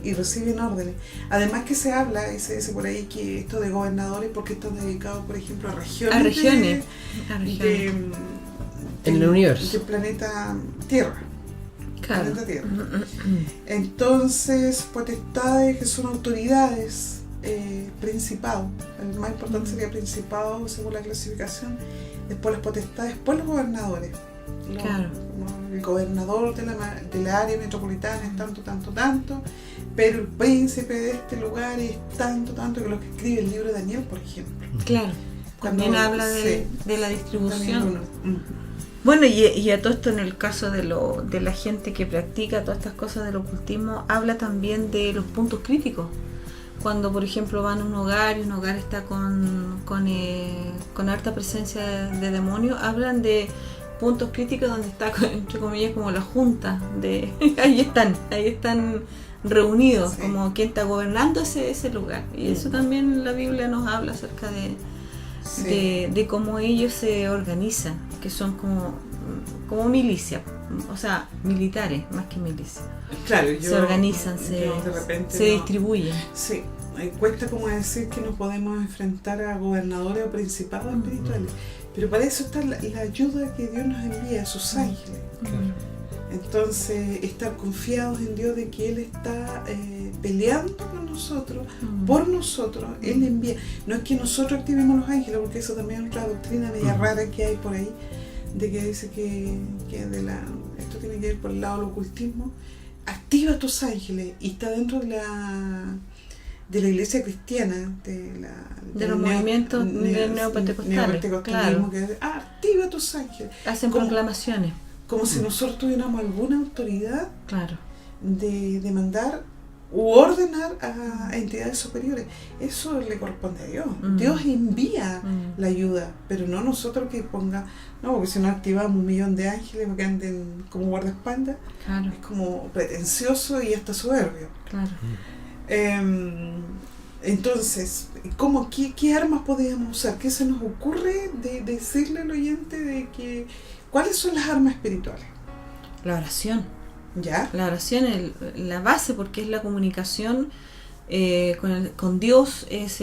y reciben órdenes. Además que se habla, y se dice por ahí que esto de gobernadores, porque están dedicados, por ejemplo, a regiones. A regiones. En el universo. Del planeta Tierra. Claro. Planeta Tierra. Entonces, potestades que son autoridades, principados. El más importante sería principado según la clasificación. Después las potestades, después los gobernadores. Claro. El gobernador de la área metropolitana es tanto, pero el príncipe de este lugar es tanto, que lo que escribe el libro de Daniel, por ejemplo. Claro. También Cuando- habla de la También distribución. uno. Bueno, y a todo esto, en el caso de la gente que practica todas estas cosas del ocultismo, habla también de los puntos críticos. Cuando, por ejemplo, van a un hogar y un hogar está con harta presencia de demonios, hablan de puntos críticos donde está, entre comillas, como la junta. Ahí están reunidos, Sí. como quien está gobernando ese lugar. Y eso también la Biblia nos habla acerca de cómo ellos se organizan, que son como milicia, o sea, militares más que milicia. Claro, Se organizan, yo de repente se no- distribuyen. Sí, cuesta como decir que nos podemos enfrentar a gobernadores o principados espirituales, pero para eso está la ayuda que Dios nos envía a sus ángeles. Entonces, estar confiados en Dios de que Él está peleando con nosotros, por nosotros, Él envía. No es que nosotros activemos los ángeles, porque eso también es otra doctrina media rara que hay por ahí, de que dice que esto tiene que ir por el lado del ocultismo. Activa tus ángeles y está dentro de la iglesia cristiana, De los movimientos neopentecostales, neopentecostalismo, claro. que dice, activa tus ángeles. Hacen ¿Cómo? proclamaciones. como si nosotros tuviéramos alguna autoridad Claro. de mandar u ordenar a entidades superiores. Eso le corresponde a Dios. Dios envía la ayuda, pero no nosotros que ponga, no, porque si no activamos 1.000.000 de ángeles que anden como guardaespaldas, Claro. es como pretencioso y hasta soberbio. Claro. Entonces, ¿qué armas podríamos usar? ¿Qué se nos ocurre de decirle al oyente de que cuáles son las armas espirituales? La oración. ¿Ya? La oración es la base, porque es la comunicación con Dios, es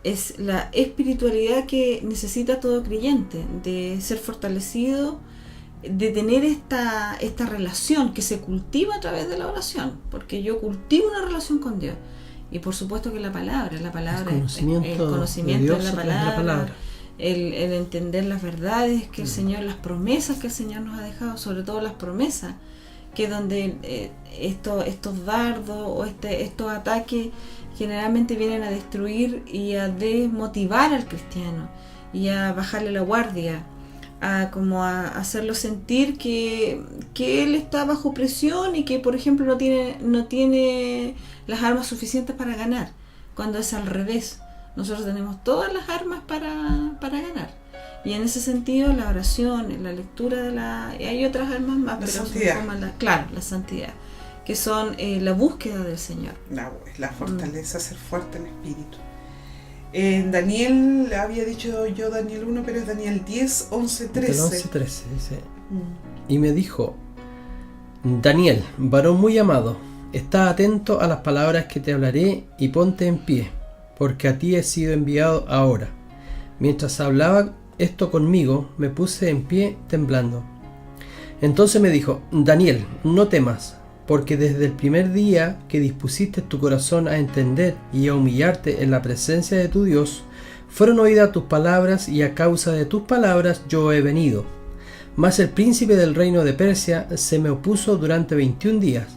es la espiritualidad que necesita todo creyente, de ser fortalecido, de tener esta relación que se cultiva a través de la oración, porque yo cultivo una relación con Dios. Y por supuesto que la palabra El conocimiento de de Dios la a través de la palabra. el entender las verdades que el Señor, las promesas que el Señor nos ha dejado, sobre todo las promesas, que donde estos dardos o estos ataques generalmente vienen a destruir y a desmotivar al cristiano y a bajarle la guardia, a hacerlo sentir que él está bajo presión y que, por ejemplo, no tiene las armas suficientes para ganar, cuando es al revés. Nosotros tenemos todas las armas para ganar. Y en ese sentido, la oración, la lectura hay otras armas más, La pero santidad. son como la santidad, que son la búsqueda del Señor. La fortaleza, ser fuerte en espíritu. Daniel, había dicho yo Daniel 1, pero es Daniel 10, 11, 13. Del 11, 13 dice. Y me dijo: Daniel, varón muy amado, está atento a las palabras que te hablaré y ponte en pie, porque a ti he sido enviado ahora. Mientras hablaba esto conmigo, me puse en pie temblando. Entonces me dijo: Daniel, no temas, porque desde el primer día que dispusiste tu corazón a entender y a humillarte en la presencia de tu Dios, fueron oídas tus palabras, y a causa de tus palabras yo he venido. Mas el príncipe del reino de Persia se me opuso durante 21 días.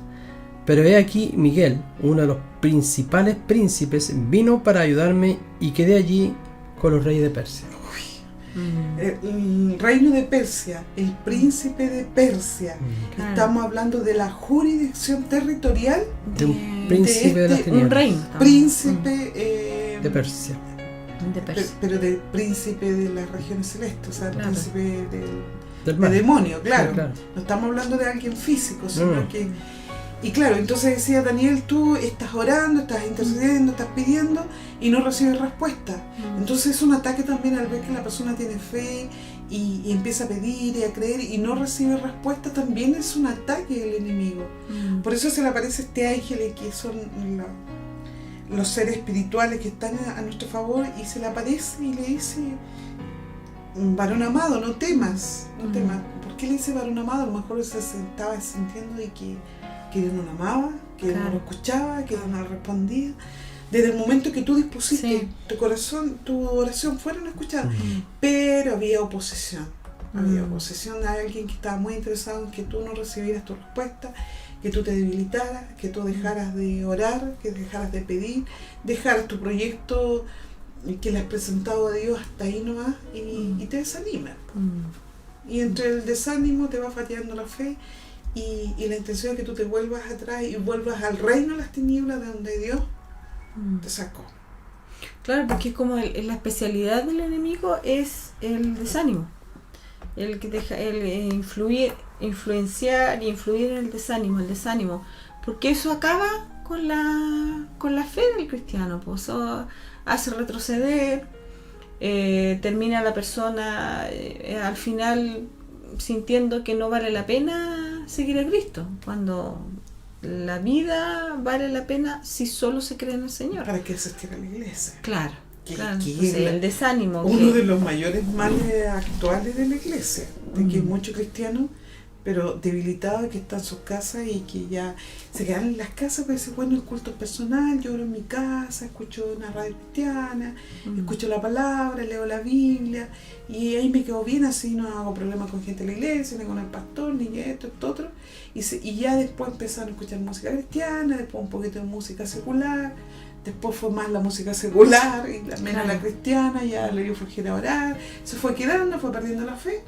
Pero he aquí Miguel, uno de los principales príncipes, vino para ayudarme, y quedé allí con los reyes de Persia. El reino de Persia, el príncipe de Persia. Claro. Estamos hablando de la jurisdicción territorial De un príncipe de las un tinieblas. Un reino. príncipe De Persia. De Persia. pero del príncipe de las regiones celestes, o sea, Claro. príncipe Del de mar. demonio, claro. Sí, claro. No estamos hablando de alguien físico, sino No. que... Y claro, entonces decía Daniel, tú estás orando, estás intercediendo, estás pidiendo y no recibes respuesta. Entonces es un ataque también al ver que la persona tiene fe y empieza a pedir y a creer y no recibe respuesta, también es un ataque del enemigo. Por eso se le aparece este ángel, que son los seres espirituales que están a nuestro favor, y se le aparece y le dice: varón amado, no temas, no temas. ¿Por qué le dice varón amado? A lo mejor se estaba sintiendo de que Dios no lo amaba, que Dios no lo escuchaba, que Dios no lo respondía. Desde el momento que tú dispusiste tu corazón, tu oración fueron escuchadas, pero había oposición. Había oposición a alguien que estaba muy interesado en que tú no recibieras tu respuesta, que tú te debilitaras, que tú dejaras de orar, que dejaras de pedir, dejaras tu proyecto que le has presentado a Dios hasta ahí nomás, y te desanima. Y entre el desánimo te va fatiando la fe, y la intención es que tú te vuelvas atrás y vuelvas al reino de las tinieblas, de donde Dios te sacó. Claro, porque es como la especialidad del enemigo es el desánimo, el que deja, influenciar y influir en el desánimo, porque eso acaba con la fe del cristiano, pues eso hace retroceder, termina la persona al final sintiendo que no vale la pena seguir a Cristo, cuando la vida vale la pena si solo se cree en el Señor. ¿Para qué asistir a la iglesia? Claro. Que Entonces, el desánimo. Uno de los mayores males actuales de la iglesia, de que hay muchos cristianos, pero debilitados, que están en sus casas y que ya se quedan en las casas, porque dicen: bueno, el culto es personal, yo oro en mi casa, escucho una radio cristiana, escucho la palabra, leo la Biblia, y ahí me quedo bien, así no hago problemas con gente de la iglesia, ni con el pastor, ni esto, otro. Y ya después empezaron a escuchar música cristiana, después un poquito de música secular, después fue más la música secular y menos la cristiana, ya le dio flojera a orar, se fue quedando, fue perdiendo la fe,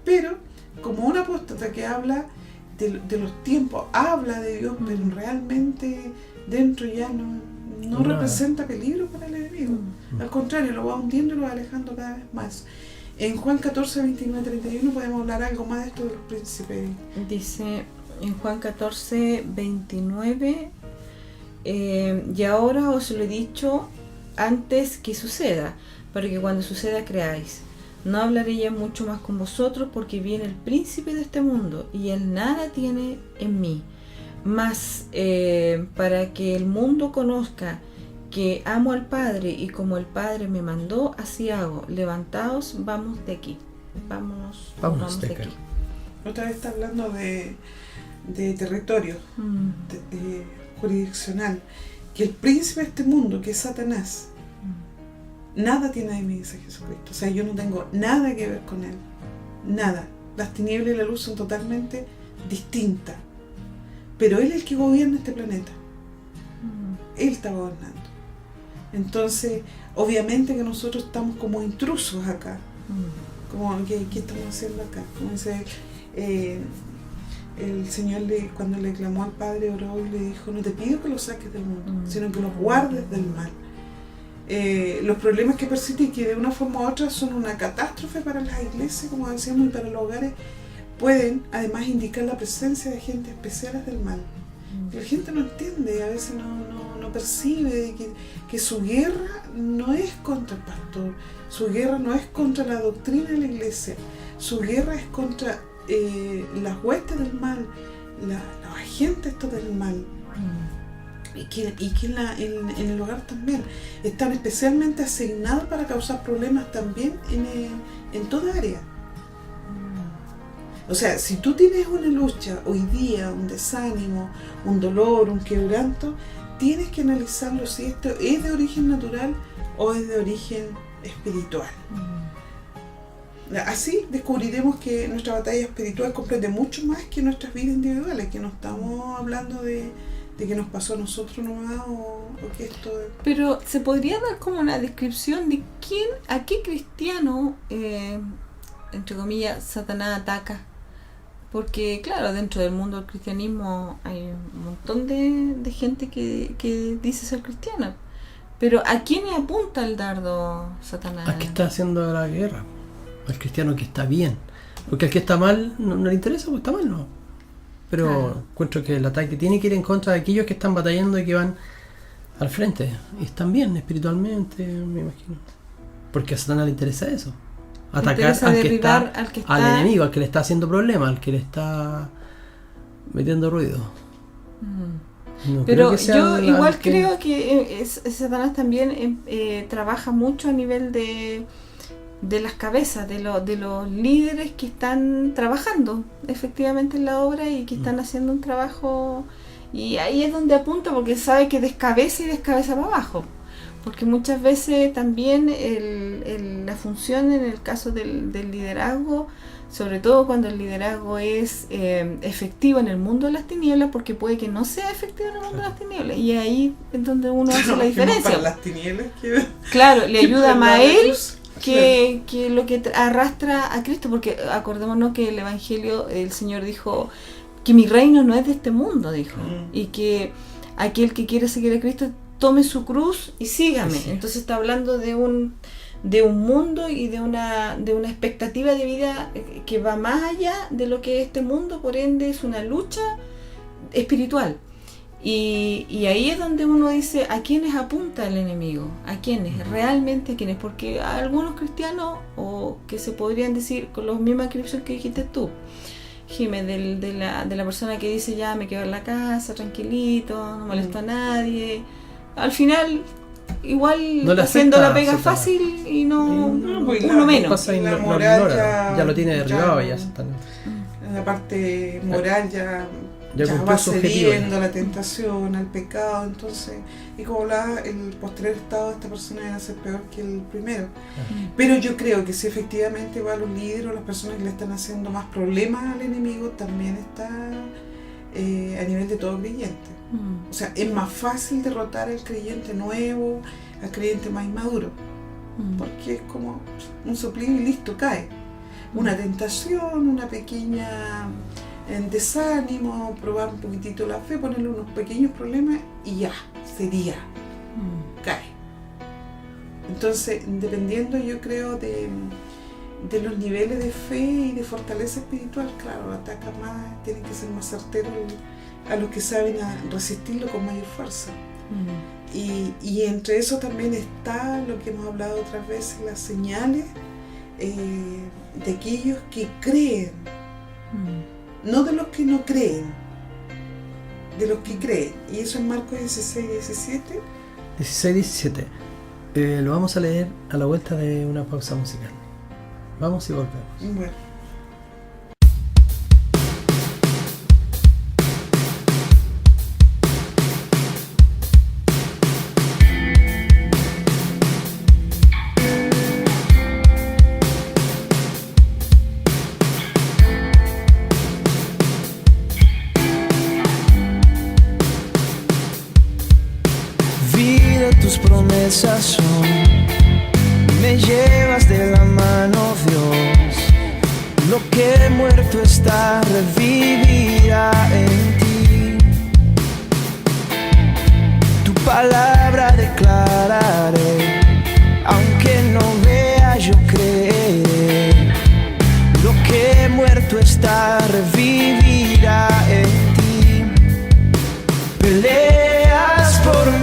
pero como un apóstata que habla de los tiempos, habla de Dios, pero realmente dentro ya no representa peligro para el enemigo. Al contrario, lo va hundiendo y lo va alejando cada vez más. En Juan 14, 29, 31 podemos hablar algo más de esto de los príncipes. Dice en Juan 14, 29, y ahora os lo he dicho antes que suceda, para que cuando suceda creáis. No hablaré ya mucho más con vosotros, porque viene el príncipe de este mundo, y él nada tiene en mí. Mas para que el mundo conozca que amo al Padre, y como el Padre me mandó, así hago. Levantaos, vamos de aquí. Vamos de aquí. Otra vez está hablando de territorio, jurisdiccional. Que el príncipe de este mundo, que es Satanás, nada tiene de mí, dice Jesucristo. O sea, yo no tengo nada que ver con él. Nada. Las tinieblas y la luz son totalmente distintas. Pero él es el que gobierna este planeta. Él está gobernando. Entonces, obviamente que nosotros estamos como intrusos acá. Como, ¿qué estamos haciendo acá? Como dice, el Señor cuando le clamó al Padre, oró y le dijo: no te pido que los saques del mundo, sino que los guardes del mal. Los problemas que persisten y que de una forma u otra son una catástrofe para las iglesias, como decíamos, y para los hogares, pueden además indicar la presencia de gente especiales del mal. La gente no entiende, a veces no percibe que su guerra no es contra el pastor, su guerra no es contra la doctrina de la iglesia, su guerra es contra las huestes del mal, los agentes estos del mal. Y que en el hogar también están especialmente asignados para causar problemas también en toda área. O sea, si tú tienes una lucha hoy día, un desánimo, un dolor, un quebranto, tienes que analizarlo si esto es de origen natural o es de origen espiritual. Así descubriremos que nuestra batalla espiritual comprende mucho más que nuestras vidas individuales, que no estamos hablando de que nos pasó a nosotros nomás o que esto... Pero se podría dar como una descripción de a qué cristiano, entre comillas, Satanás ataca. Porque claro, dentro del mundo del cristianismo hay un montón de gente que dice ser cristiana. Pero ¿a quién le apunta el dardo Satanás? ¿A qué está haciendo la guerra? Al cristiano que está bien. Porque al que está mal no le interesa, pues está mal, no. Pero encuentro que el ataque tiene que ir en contra de aquellos que están batallando y que van al frente. Y están bien espiritualmente, me imagino. Porque a Satanás le interesa eso. Atacar al enemigo, al que le está haciendo problemas, al que le está metiendo ruido. No pero yo igual creo que Satanás también trabaja mucho a nivel de las cabezas, de los líderes que están trabajando efectivamente en la obra y que están haciendo un trabajo, y ahí es donde apunta, porque sabe que descabeza para abajo. Porque muchas veces también la función en el caso del liderazgo, sobre todo cuando el liderazgo es efectivo en el mundo de las tinieblas, porque puede que no sea efectivo en el mundo de las tinieblas, y ahí es donde uno hace la diferencia. Para las tinieblas, claro, le ayuda más a él que lo que arrastra a Cristo, porque acordémonos que el Evangelio, el Señor dijo que mi reino no es de este mundo, dijo, y que aquel que quiere seguir a Cristo tome su cruz y sígame. Sí. Entonces está hablando de un mundo y de una expectativa de vida que va más allá de lo que es este mundo, por ende es una lucha espiritual. Y ahí es donde uno dice a quiénes apunta el enemigo, a quiénes, realmente a quiénes, porque a algunos cristianos, o que se podrían decir con las mismas descripciones que dijiste tú, Jimé, de la persona que dice ya me quedo en la casa, tranquilito, no molesto a nadie. Al final, igual no haciendo la pega fácil y uno menos. La moral ya lo tiene derribado, ya está. La parte moral ya va cediendo a la tentación, al pecado, entonces, y como hablaba, el posterior estado de esta persona va a ser peor que el primero. Pero yo creo que si efectivamente va a los líderes o las personas que le están haciendo más problemas al enemigo, también está a nivel de todo creyente. O sea, es más fácil derrotar al creyente nuevo, al creyente más inmaduro, porque es como un soplido y listo, cae. una tentación, una pequeña desánimo, probar un poquitito la fe, ponerle unos pequeños problemas y ya, sería, cae. Entonces, dependiendo yo creo de los niveles de fe y de fortaleza espiritual, claro, ataca más, tienen que ser más certeros a los que saben resistirlo con mayor fuerza. Y entre eso también está lo que hemos hablado otras veces, las señales de aquellos que creen, no de los que no creen, de los que creen. Y eso en Marcos 16-17. 16-17. Lo vamos a leer a la vuelta de una pausa musical. Vamos y volvemos. Bueno. Tus promesas son, me llevas de la mano, Dios. Lo que muerto está revivirá en ti. Tu palabra declararé, aunque no vea yo creeré. Lo que muerto está revivirá en ti. Peleas por mí,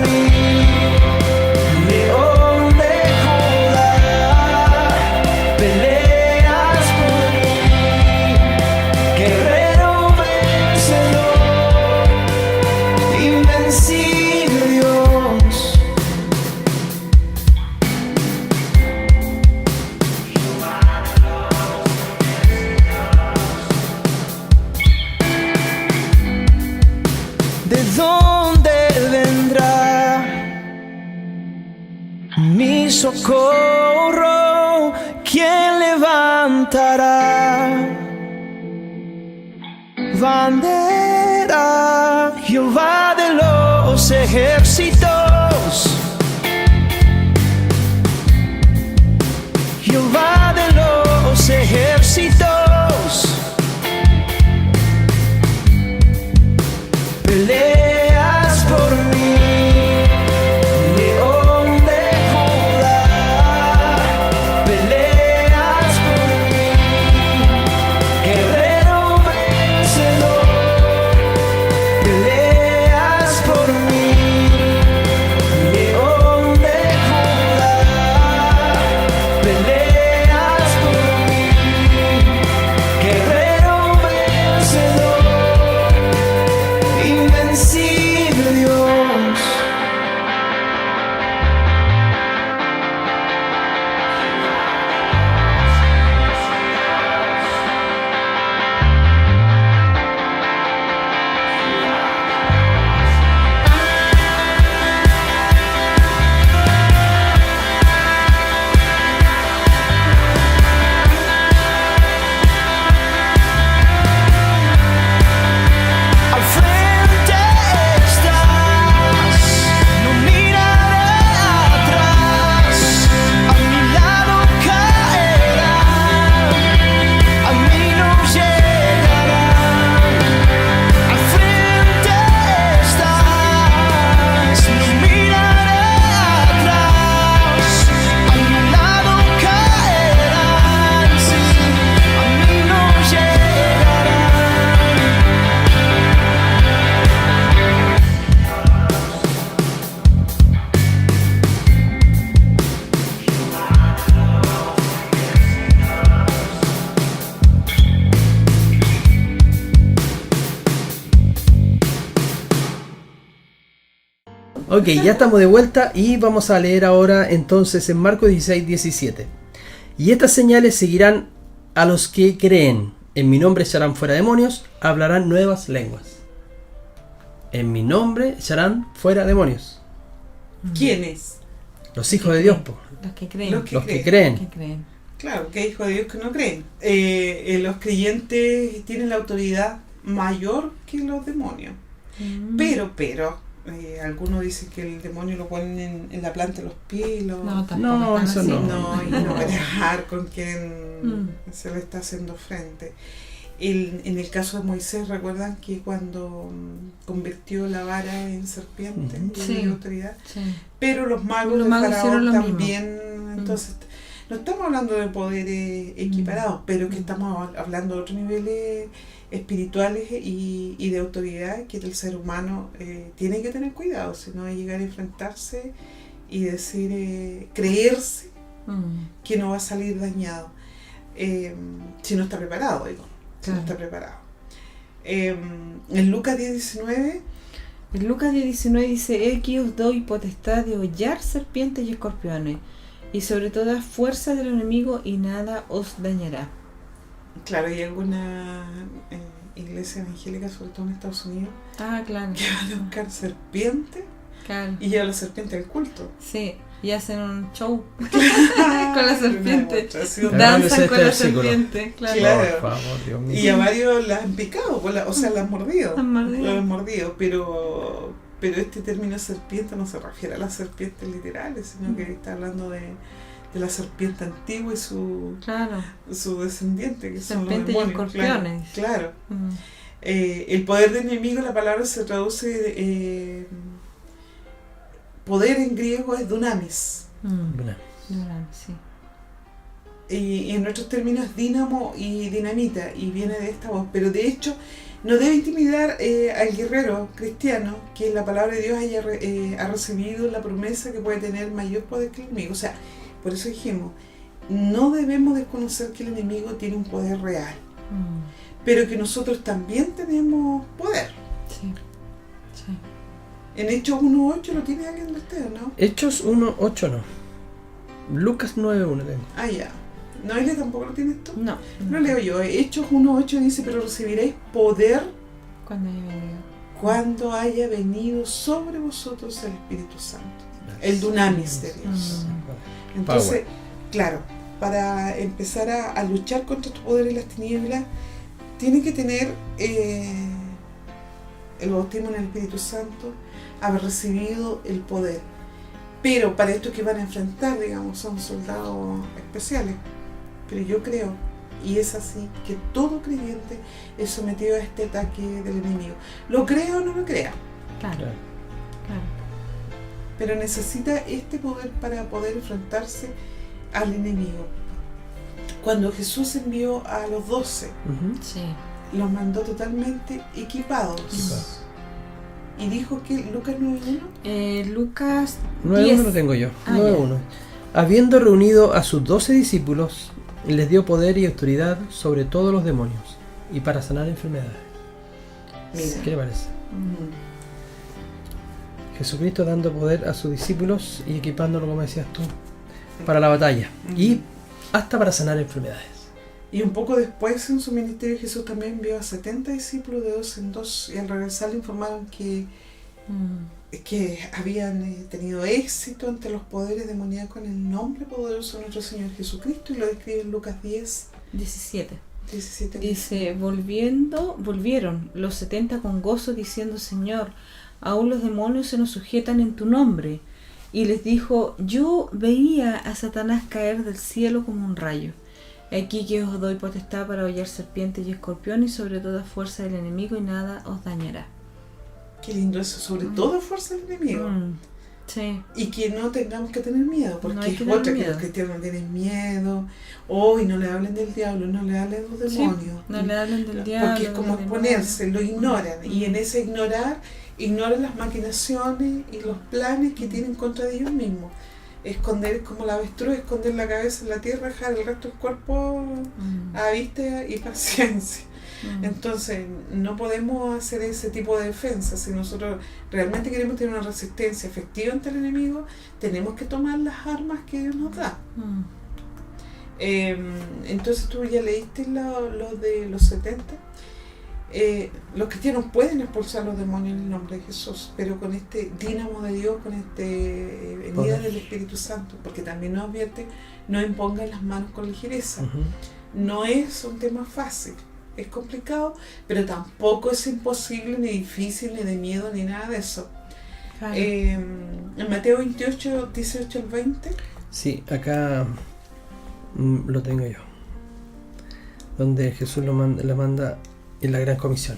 socorro, ¿quién levantará bandera? Jehová de los ejércitos, Jehová de los ejércitos, peleas por mí. Ok, ya estamos de vuelta y vamos a leer ahora entonces en Marcos 16-17. Y estas señales seguirán a los que creen. En mi nombre echarán fuera demonios, hablarán nuevas lenguas. En mi nombre echarán fuera demonios. ¿Quiénes? Los hijos de Dios, po. Los que creen. Los que Los que creen. Que creen. Claro, que hay hijos de Dios que no creen. Los creyentes tienen la autoridad mayor que los demonios. Pero, Algunos dicen que el demonio lo ponen en la planta de los pies. No, tampoco No, tan eso así. no. Y no pelear con quien se le está haciendo frente. En el caso de Moisés, recuerdan que cuando convirtió la vara en serpiente, Sí. en autoridad, Sí. pero los magos Los de magos hicieron Faraón lo también, entonces no estamos hablando de poderes equiparados, pero que estamos hablando de otros niveles espirituales y de autoridad que el ser humano tiene que tener cuidado, si no va a llegar a enfrentarse y decir, creerse que no va a salir dañado, si no está preparado, digo, si no está preparado. En Lucas 10:19, En Lucas 10:19 dice: aquí os doy potestad de hollar serpientes y escorpiones, y sobre toda fuerza del enemigo, y nada os dañará. claro, hay alguna iglesia evangélica, sobre todo en Estados Unidos, Ah, claro. que van a buscar serpientes Claro. y llevan la serpiente al culto. Sí, y hacen un show con la serpiente. Una demostración. Danzan con la versículo. serpiente, claro. Claro. Por favor, Dios mío. Y a varios las han picado, o sea, las han mordido. Han mordido. Las han mordido, pero este término serpiente no se refiere a las serpientes literales, sino que está hablando de la serpiente antigua y su Claro. descendiente, que son los Serpientes y demonios. escorpiones. Claro. Mm. El poder del enemigo, la palabra se traduce, poder en griego es dunamis. Bueno, Sí. Y en nuestros términos es dínamo y dinamita, y viene de esta voz, pero de hecho no debe intimidar al guerrero cristiano que en la palabra de Dios ha recibido la promesa que puede tener mayor poder que el enemigo. O sea, por eso dijimos, no debemos desconocer que el enemigo tiene un poder real, pero que nosotros también tenemos poder. Sí. Sí. En Hechos 1:8 lo tiene alguien de ustedes, ¿no? Hechos 1:8 no. Lucas 9:1 tengo. Ah, ya. ¿No, ella tampoco lo tienes tú? No. Lo leo yo. Hechos 1:8 dice, pero recibiréis poder Cuando haya venido. cuando haya venido sobre vosotros el Espíritu Santo. El dunamis de Dios. Entonces, claro, para empezar a luchar contra estos poderes y las tinieblas, tiene que tener el bautismo en el Espíritu Santo, haber recibido el poder. Pero para esto que van a enfrentar, digamos, son soldados especiales. Pero yo creo, y es así, que todo creyente es sometido a este ataque del enemigo. ¿Lo crea o no lo crea? Claro. Claro. Claro. Pero necesita este poder para poder enfrentarse al enemigo. Cuando Jesús envió a los 12, Sí. los mandó totalmente equipados. Y dijo que Lucas 9:1, Lucas 9:1 10. lo tengo yo. Ah, 9:1. Habiendo reunido a sus 12 discípulos, les dio poder y autoridad sobre todos los demonios y para sanar enfermedades. mira, ¿Qué le parece? Jesucristo dando poder a sus discípulos y equipándolo, como decías tú, para la batalla y hasta para sanar enfermedades. y un poco después en su ministerio Jesús también envió a 70 discípulos de 2 en 2 y al regresar le informaron que habían tenido éxito ante los poderes demoníacos en el nombre poderoso de nuestro Señor Jesucristo, y lo describe en Lucas 17. 10:17. Dice: volvieron los 70 con gozo, diciendo: Señor, aún los demonios se nos sujetan en tu nombre. Y les dijo: yo veía a Satanás caer del cielo como un rayo. Aquí que os doy potestad para hollar serpientes y escorpiones, y sobre toda fuerza del enemigo, y nada os dañará. Qué lindo eso, sobre todo fuerza del enemigo. Sí. Y que no tengamos que tener miedo, porque No hay es que tener otra que miedo. los cristianos no tienen miedo. Hoy no le hablen del diablo, no le hablen de los demonios. No le hablen del diablo. Porque es como del exponerse, lo ignoran. Y en Mm. ese ignoran las maquinaciones y los planes que tienen contra de ellos mismos. Esconder es como la avestruz, esconder la cabeza en la tierra, dejar el resto del cuerpo a vista y paciencia. Entonces no podemos hacer ese tipo de defensa. Si nosotros realmente queremos tener una resistencia efectiva ante el enemigo, tenemos que tomar las armas que Dios nos da. Entonces tú ya leíste lo de los 70. Los cristianos pueden expulsar los demonios en el nombre de Jesús, pero con este dínamo de Dios, con este venida del Espíritu Santo, porque también nos advierte: no impongan las manos con ligereza. No es un tema fácil, es complicado, pero tampoco es imposible, ni difícil, ni de miedo, ni nada de eso. Claro. En Mateo 28, 18 al 20. Sí, acá lo tengo yo. Donde Jesús lo manda en la Gran Comisión.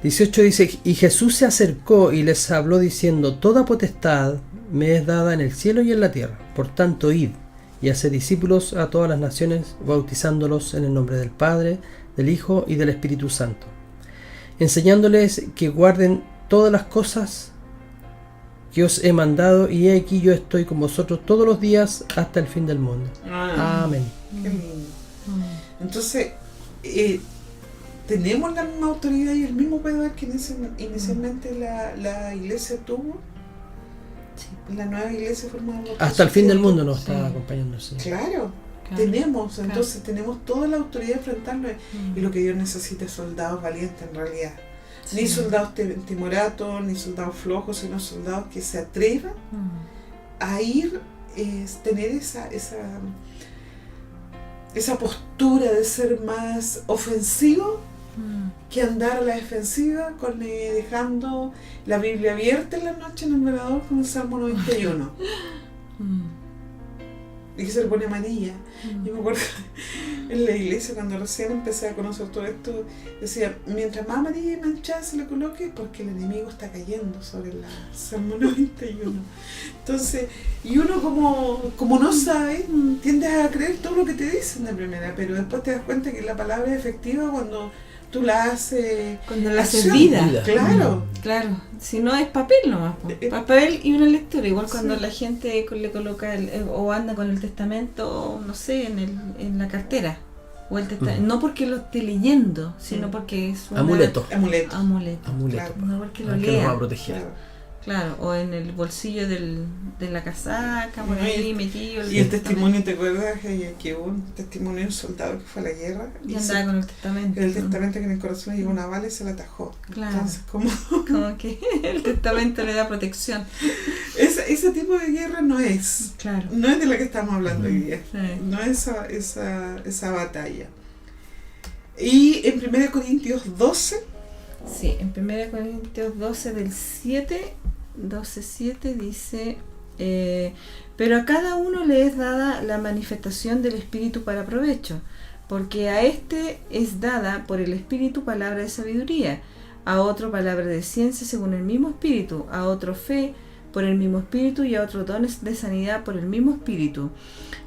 18 dice: y Jesús se acercó y les habló diciendo: toda potestad me es dada en el cielo y en la tierra. Por tanto, id y haced discípulos a todas las naciones, bautizándolos en el nombre del Padre, del Hijo y del Espíritu Santo, enseñándoles que guarden todas las cosas que os he mandado, y he aquí yo estoy con vosotros todos los días hasta el fin del mundo. Amén. Qué lindo. Entonces, tenemos la misma autoridad y el mismo poder que inicialmente la iglesia tuvo. La nueva iglesia formada por Hasta el fin del mundo nos está acompañando. Sí. Claro, tenemos, entonces tenemos toda la autoridad de enfrentarlo, y lo que Dios necesita es soldados valientes en realidad. Ni soldados timoratos, ni soldados flojos, sino soldados que se atrevan a ir, tener esa postura de ser más ofensivo que andar a la defensiva, dejando la Biblia abierta en la noche en el velador con el Salmo 91. Y que se le pone amarilla. Yo me acuerdo en la iglesia, cuando recién empecé a conocer todo esto, decía: mientras más amarilla y manchada se le coloque, porque el enemigo está cayendo sobre el Salmo 91. Entonces, y uno como no sabe, tiendes a creer todo lo que te dicen de primera, pero después te das cuenta que la palabra es efectiva cuando tú la haces, cuando la haces vida. Claro. Claro, si no es papel nomás, papel y una lectura, igual cuando la gente le coloca o anda con el testamento, no sé, en la cartera, o el testamento, no porque lo esté leyendo, sino porque es un amuleto. Claro. No porque lo que lea. nos va a proteger. Claro, o en el bolsillo de la casaca, por ahí metido. Y el testimonio, ¿te acuerdas? Que hubo un testimonio de un soldado que fue a la guerra y andaba con el testamento. El testamento, que en el corazón llegó una bala y se la atajó. Claro. Entonces, como que el testamento le da protección. Ese tipo de guerra no es. Claro. No es de la que estamos hablando hoy día. Sí. No es esa batalla. Y en 1 Corintios 12. Sí, en 1 Corintios 12 del 12:7 dice: pero a cada uno le es dada la manifestación del Espíritu para provecho, porque a este es dada por el Espíritu palabra de sabiduría, a otro palabra de ciencia según el mismo Espíritu, a otro fe por el mismo Espíritu, y a otro dones de sanidad por el mismo Espíritu,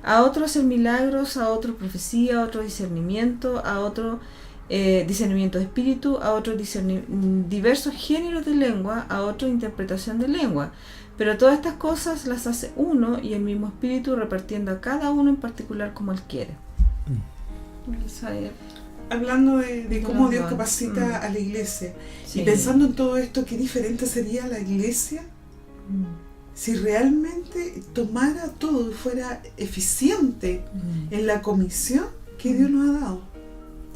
a otro hacer milagros, a otro profecía, a otro discernimiento, a otro discernimiento de espíritu, a otros diversos géneros de lengua, a otro interpretación de lengua. Pero todas estas cosas las hace uno y el mismo Espíritu, repartiendo a cada uno en particular como Él quiere. Hablando de cómo Dios capacita a la iglesia, y pensando en todo esto, qué diferente sería la iglesia si realmente tomara todo y fuera eficiente en la comisión que Dios nos ha dado.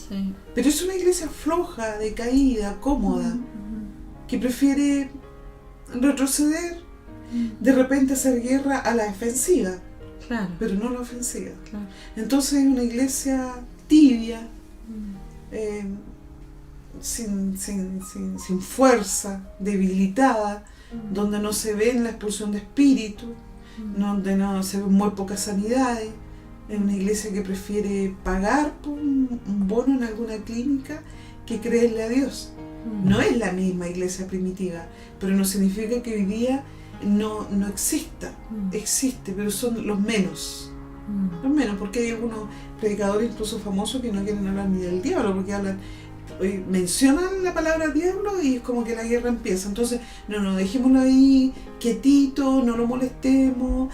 Sí. Pero es una iglesia floja, decaída, cómoda, que prefiere retroceder, de repente hacer guerra a la defensiva, pero no a la ofensiva. Claro. Entonces es una iglesia tibia, sin fuerza, debilitada, donde no se ve la expulsión de espíritu, donde no se ven muy pocas sanidades. Es una iglesia que prefiere pagar por un bono en alguna clínica que creerle a Dios. No es la misma iglesia primitiva, pero no significa que hoy día no exista. Existe, pero son los menos. Los menos, porque hay algunos predicadores incluso famosos que no quieren hablar ni del diablo, porque mencionan la palabra diablo y es como que la guerra empieza. Entonces, no, dejémoslo ahí quietito, no lo molestemos,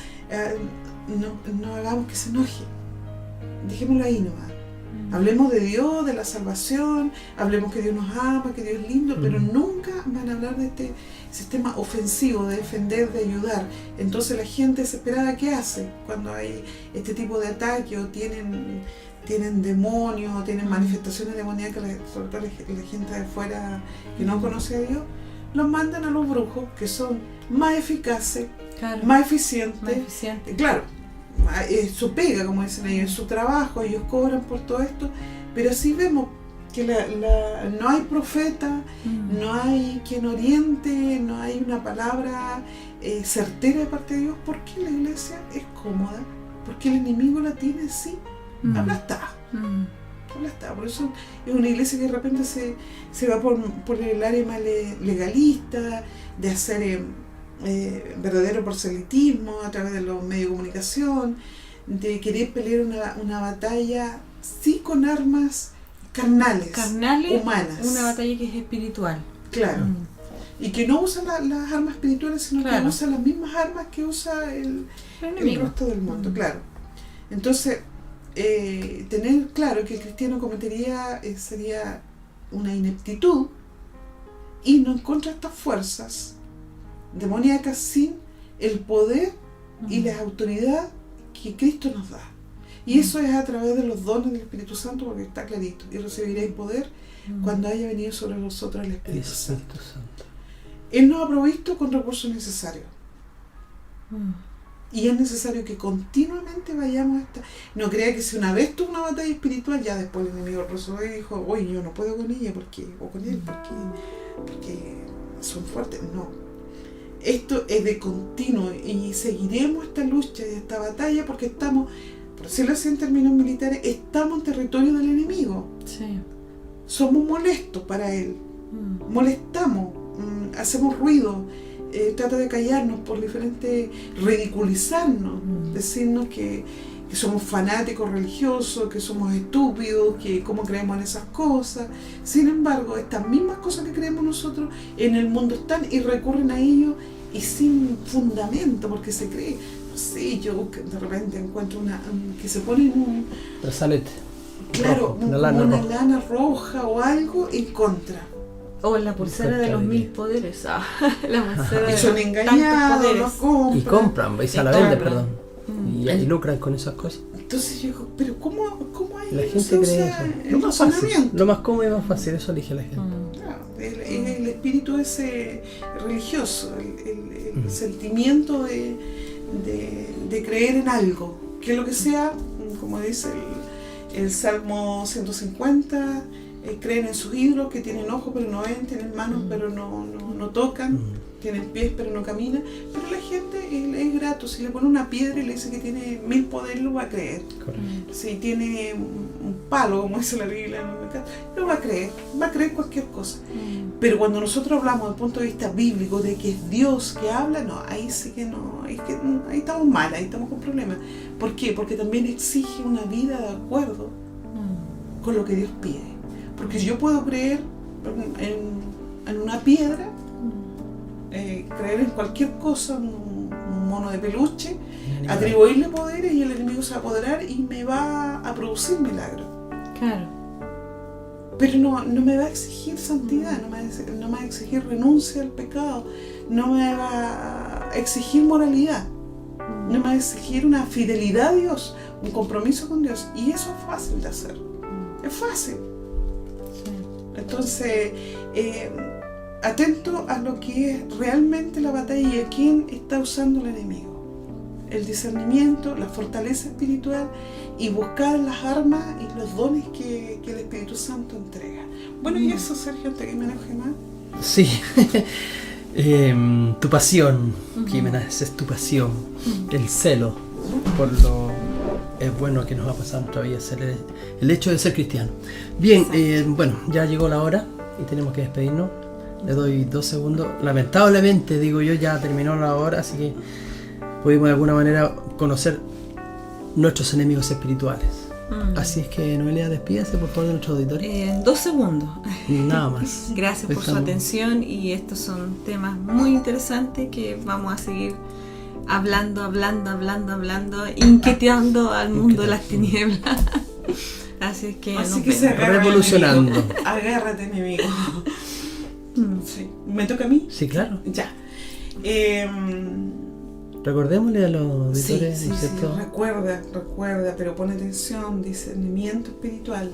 no hagamos que se enoje, dejémoslo ahí nomás. Hablemos de Dios, de la salvación, hablemos que Dios nos ama, que Dios es lindo, pero nunca van a hablar de este sistema ofensivo de defender, de ayudar. Entonces la gente desesperada, ¿qué hace cuando hay este tipo de ataque o tienen demonios, tienen manifestaciones demoníacas, sobre todo la gente de afuera que no conoce a Dios? Los mandan a los brujos, que son más eficaces, más eficientes. Claro, es su pega, como dicen ellos, es su trabajo, ellos cobran por todo esto, pero así vemos que no hay profeta, no hay quien oriente, no hay una palabra certera de parte de Dios. ¿Por qué la iglesia es cómoda? Porque el enemigo la tiene así, aplastada. Aplastada. Por eso es una iglesia que de repente se va por el área más legalista, de hacer verdadero proselitismo a través de los medios de comunicación, de querer pelear una batalla sí con armas carnales, humanas. Una batalla que es espiritual. Claro. Y que no usa las armas espirituales, sino que usa las mismas armas que usa el resto del mundo. Claro. Entonces, tener claro que el cristiano cometería sería una ineptitud irnos en contra de estas fuerzas demoníacas sin el poder y la autoridad que Cristo nos da. Y eso es a través de los dones del Espíritu Santo, porque está clarito. Y recibiréis poder cuando haya venido sobre vosotros el Espíritu Santo. Él nos ha provisto con recursos necesarios. Y es necesario que continuamente vayamos a estar. No crea que si una vez tuvo una batalla espiritual, ya después el enemigo resolvió y dijo, oye, yo no puedo con ella o con él porque son fuertes. No. Esto es de continuo y seguiremos esta lucha y esta batalla porque estamos, por decirlo así en términos militares, estamos en territorio del enemigo. Sí. Somos molestos para él. Molestamos, hacemos ruido. Trata de callarnos por diferente, ridiculizarnos, decirnos que somos fanáticos religiosos, que somos estúpidos, que cómo creemos en esas cosas. Sin embargo, estas mismas cosas que creemos nosotros en el mundo están y recurren a ellos y sin fundamento, porque se cree, no sé, yo de repente encuentro que se pone en un brazalete, claro, una lana roja o algo en contra. O la pulsera de los 1000 poderes. La pulsera y son engañados, los compran. Y compran, y se la venden, perdón. Y lucran con esas cosas. Entonces yo digo, pero ¿cómo hay la gente cree eso? Lo más fácil, lo más cómodo y más fácil, eso elige la gente. Claro, el espíritu ese religioso, el sentimiento de creer en algo, que lo que sea, como dice el Salmo 150, creen en sus ídolos, que tienen ojos pero no ven, tienen manos pero no tocan, tienen pies pero no caminan. Pero la gente es grato, si le pone una piedra y le dice que tiene 1000 poderes, lo va a creer. Correcto. Si tiene un palo, como dice la Biblia, lo va a creer cualquier cosa. Pero cuando nosotros hablamos desde el punto de vista bíblico de que es Dios que habla, no, ahí sí que no, ahí estamos mal, ahí estamos con problemas. ¿Por qué? Porque también exige una vida de acuerdo con lo que Dios pide. Porque yo puedo creer en una piedra, creer en cualquier cosa, un mono de peluche, atribuirle poderes y el enemigo se va a apoderar y me va a producir milagros. Claro. Pero no me va a exigir santidad, no me va a exigir renuncia al pecado, no me va a exigir moralidad, no me va a exigir una fidelidad a Dios, un compromiso con Dios. Y eso es fácil de hacer. Es fácil. Entonces, atento a lo que es realmente la batalla y a quién está usando el enemigo. El discernimiento, la fortaleza espiritual y buscar las armas y los dones que el Espíritu Santo entrega. Bueno, y eso, Sergio, ¿te que me enoje más? Sí. Tu pasión, Jimena, esa es tu pasión. El celo por lo es bueno que nos ha pasado en nuestra vida, el hecho de ser cristiano. Bien, bueno, ya llegó la hora y tenemos que despedirnos. Le doy 2 segundos. Lamentablemente, digo yo, ya terminó la hora, así que pudimos de alguna manera conocer nuestros enemigos espirituales. Así es que, Noelia, despídase por favor de nuestro auditorio. 2 segundos. Nada más. Gracias por su atención, y estos son temas muy interesantes que vamos a seguir hablando, inquietando al mundo de las tinieblas. Así que revolucionando. Agárrate, enemigo. Sí. ¿Me toca a mí? Sí, claro. Ya. Recordémosle a los auditores, sí, recuerda, pero pon atención, discernimiento espiritual.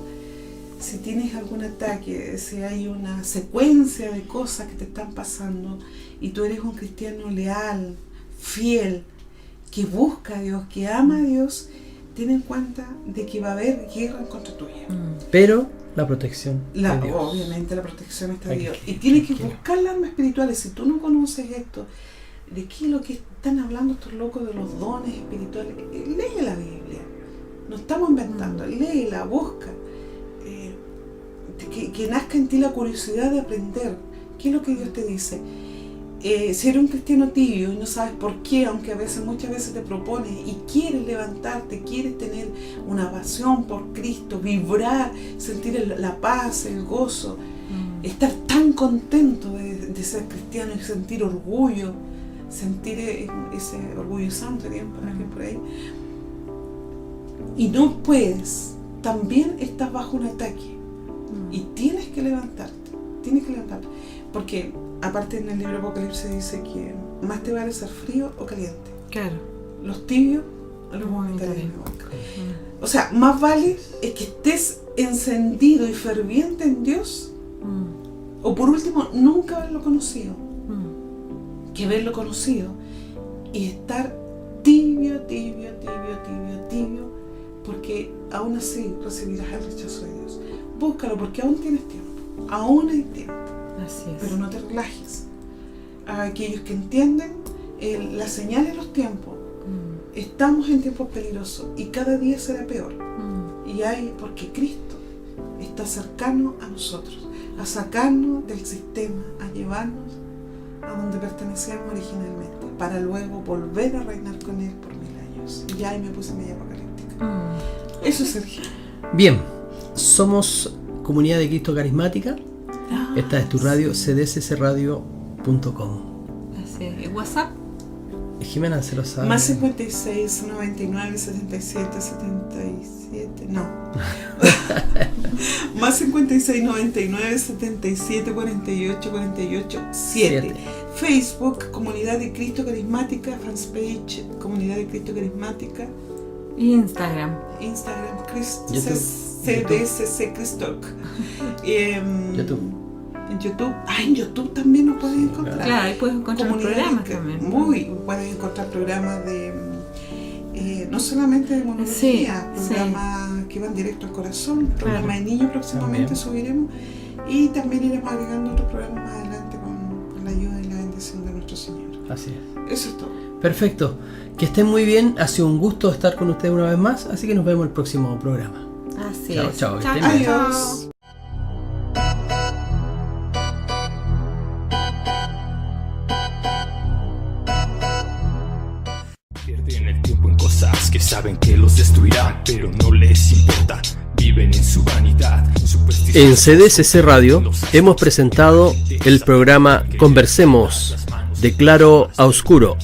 Si tienes algún ataque, si hay una secuencia de cosas que te están pasando y tú eres un cristiano leal, fiel, que busca a Dios, que ama a Dios, ten en cuenta de que va a haber guerra en contra tuya. Pero la protección de Dios. Obviamente la protección está de Aquí, Dios. Y tienes que aquí. buscar las armas espirituales. Si tú no conoces esto, ¿de qué es lo que están hablando estos locos de los dones espirituales? Lee la Biblia. No estamos inventando. Léela, busca. Que nazca en ti la curiosidad de aprender. ¿Qué es lo que Dios te dice? Si eres un cristiano tibio y no sabes por qué, aunque muchas veces te propones y quieres levantarte, quieres tener una pasión por Cristo, vibrar, sentir la paz, el gozo, estar tan contento de ser cristiano y sentir orgullo, sentir ese orgullo santo, digamos, para alguien por ahí, y no puedes, también estás bajo un ataque y tienes que levantarte, porque aparte en el libro Apocalipsis dice que más te vale ser frío o caliente. Claro. Los tibios, los momentáneos. O sea, más vale es que estés encendido y ferviente en Dios, o por último, nunca haberlo conocido, que verlo conocido y estar tibio, porque aún así recibirás el rechazo de Dios. Búscalo porque aún tienes tiempo, aún hay tiempo. Así es. Pero no te relajes. A aquellos que entienden las señales de los tiempos, estamos en tiempos peligrosos y cada día será peor. Porque Cristo está cercano a nosotros, a sacarnos del sistema, a llevarnos a donde pertenecíamos originalmente, para luego volver a reinar con Él por 1000 años. Y ahí me puse media apocalíptica. Eso es Sergio. Bien, somos Comunidad de Cristo Carismática. Esta es tu radio, cdccradio.com. Así es. ¿WhatsApp? Jimena se lo sabe. Más 56 99 77 77. No. Más 56 99 77 48 48 7. Facebook, Comunidad de Cristo Carismática. Fanpage, Comunidad de Cristo Carismática. Y Instagram, CDSC Christalk. YouTube. En YouTube. En YouTube también nos puedes encontrar. claro, ahí puedes encontrar programas también. Puedes encontrar programas de no solamente de monología, programas que van directo al corazón, programas de niños próximamente subiremos, y también iremos agregando otros programas más adelante con la ayuda y la bendición de nuestro Señor. Así es. Eso es todo. Perfecto. Que estén muy bien. Ha sido un gusto estar con ustedes una vez más. Así que nos vemos en el próximo programa. Así Chao, es. chao. Que estén bien. Adiós. Pierden el tiempo en cosas que saben que los destruirán, pero no les importa. Viven en su vanidad. En CDCC Radio hemos presentado el programa Conversemos de Claro a Oscuro.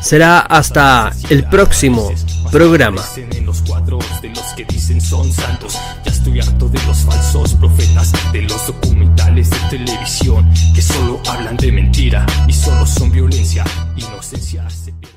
Será hasta el próximo programa. En los cuadros de los que dicen son santos. Ya estoy harto de los falsos profetas, de los documentales de televisión que solo hablan de mentira y solo son violencia. Inocencia se pierde.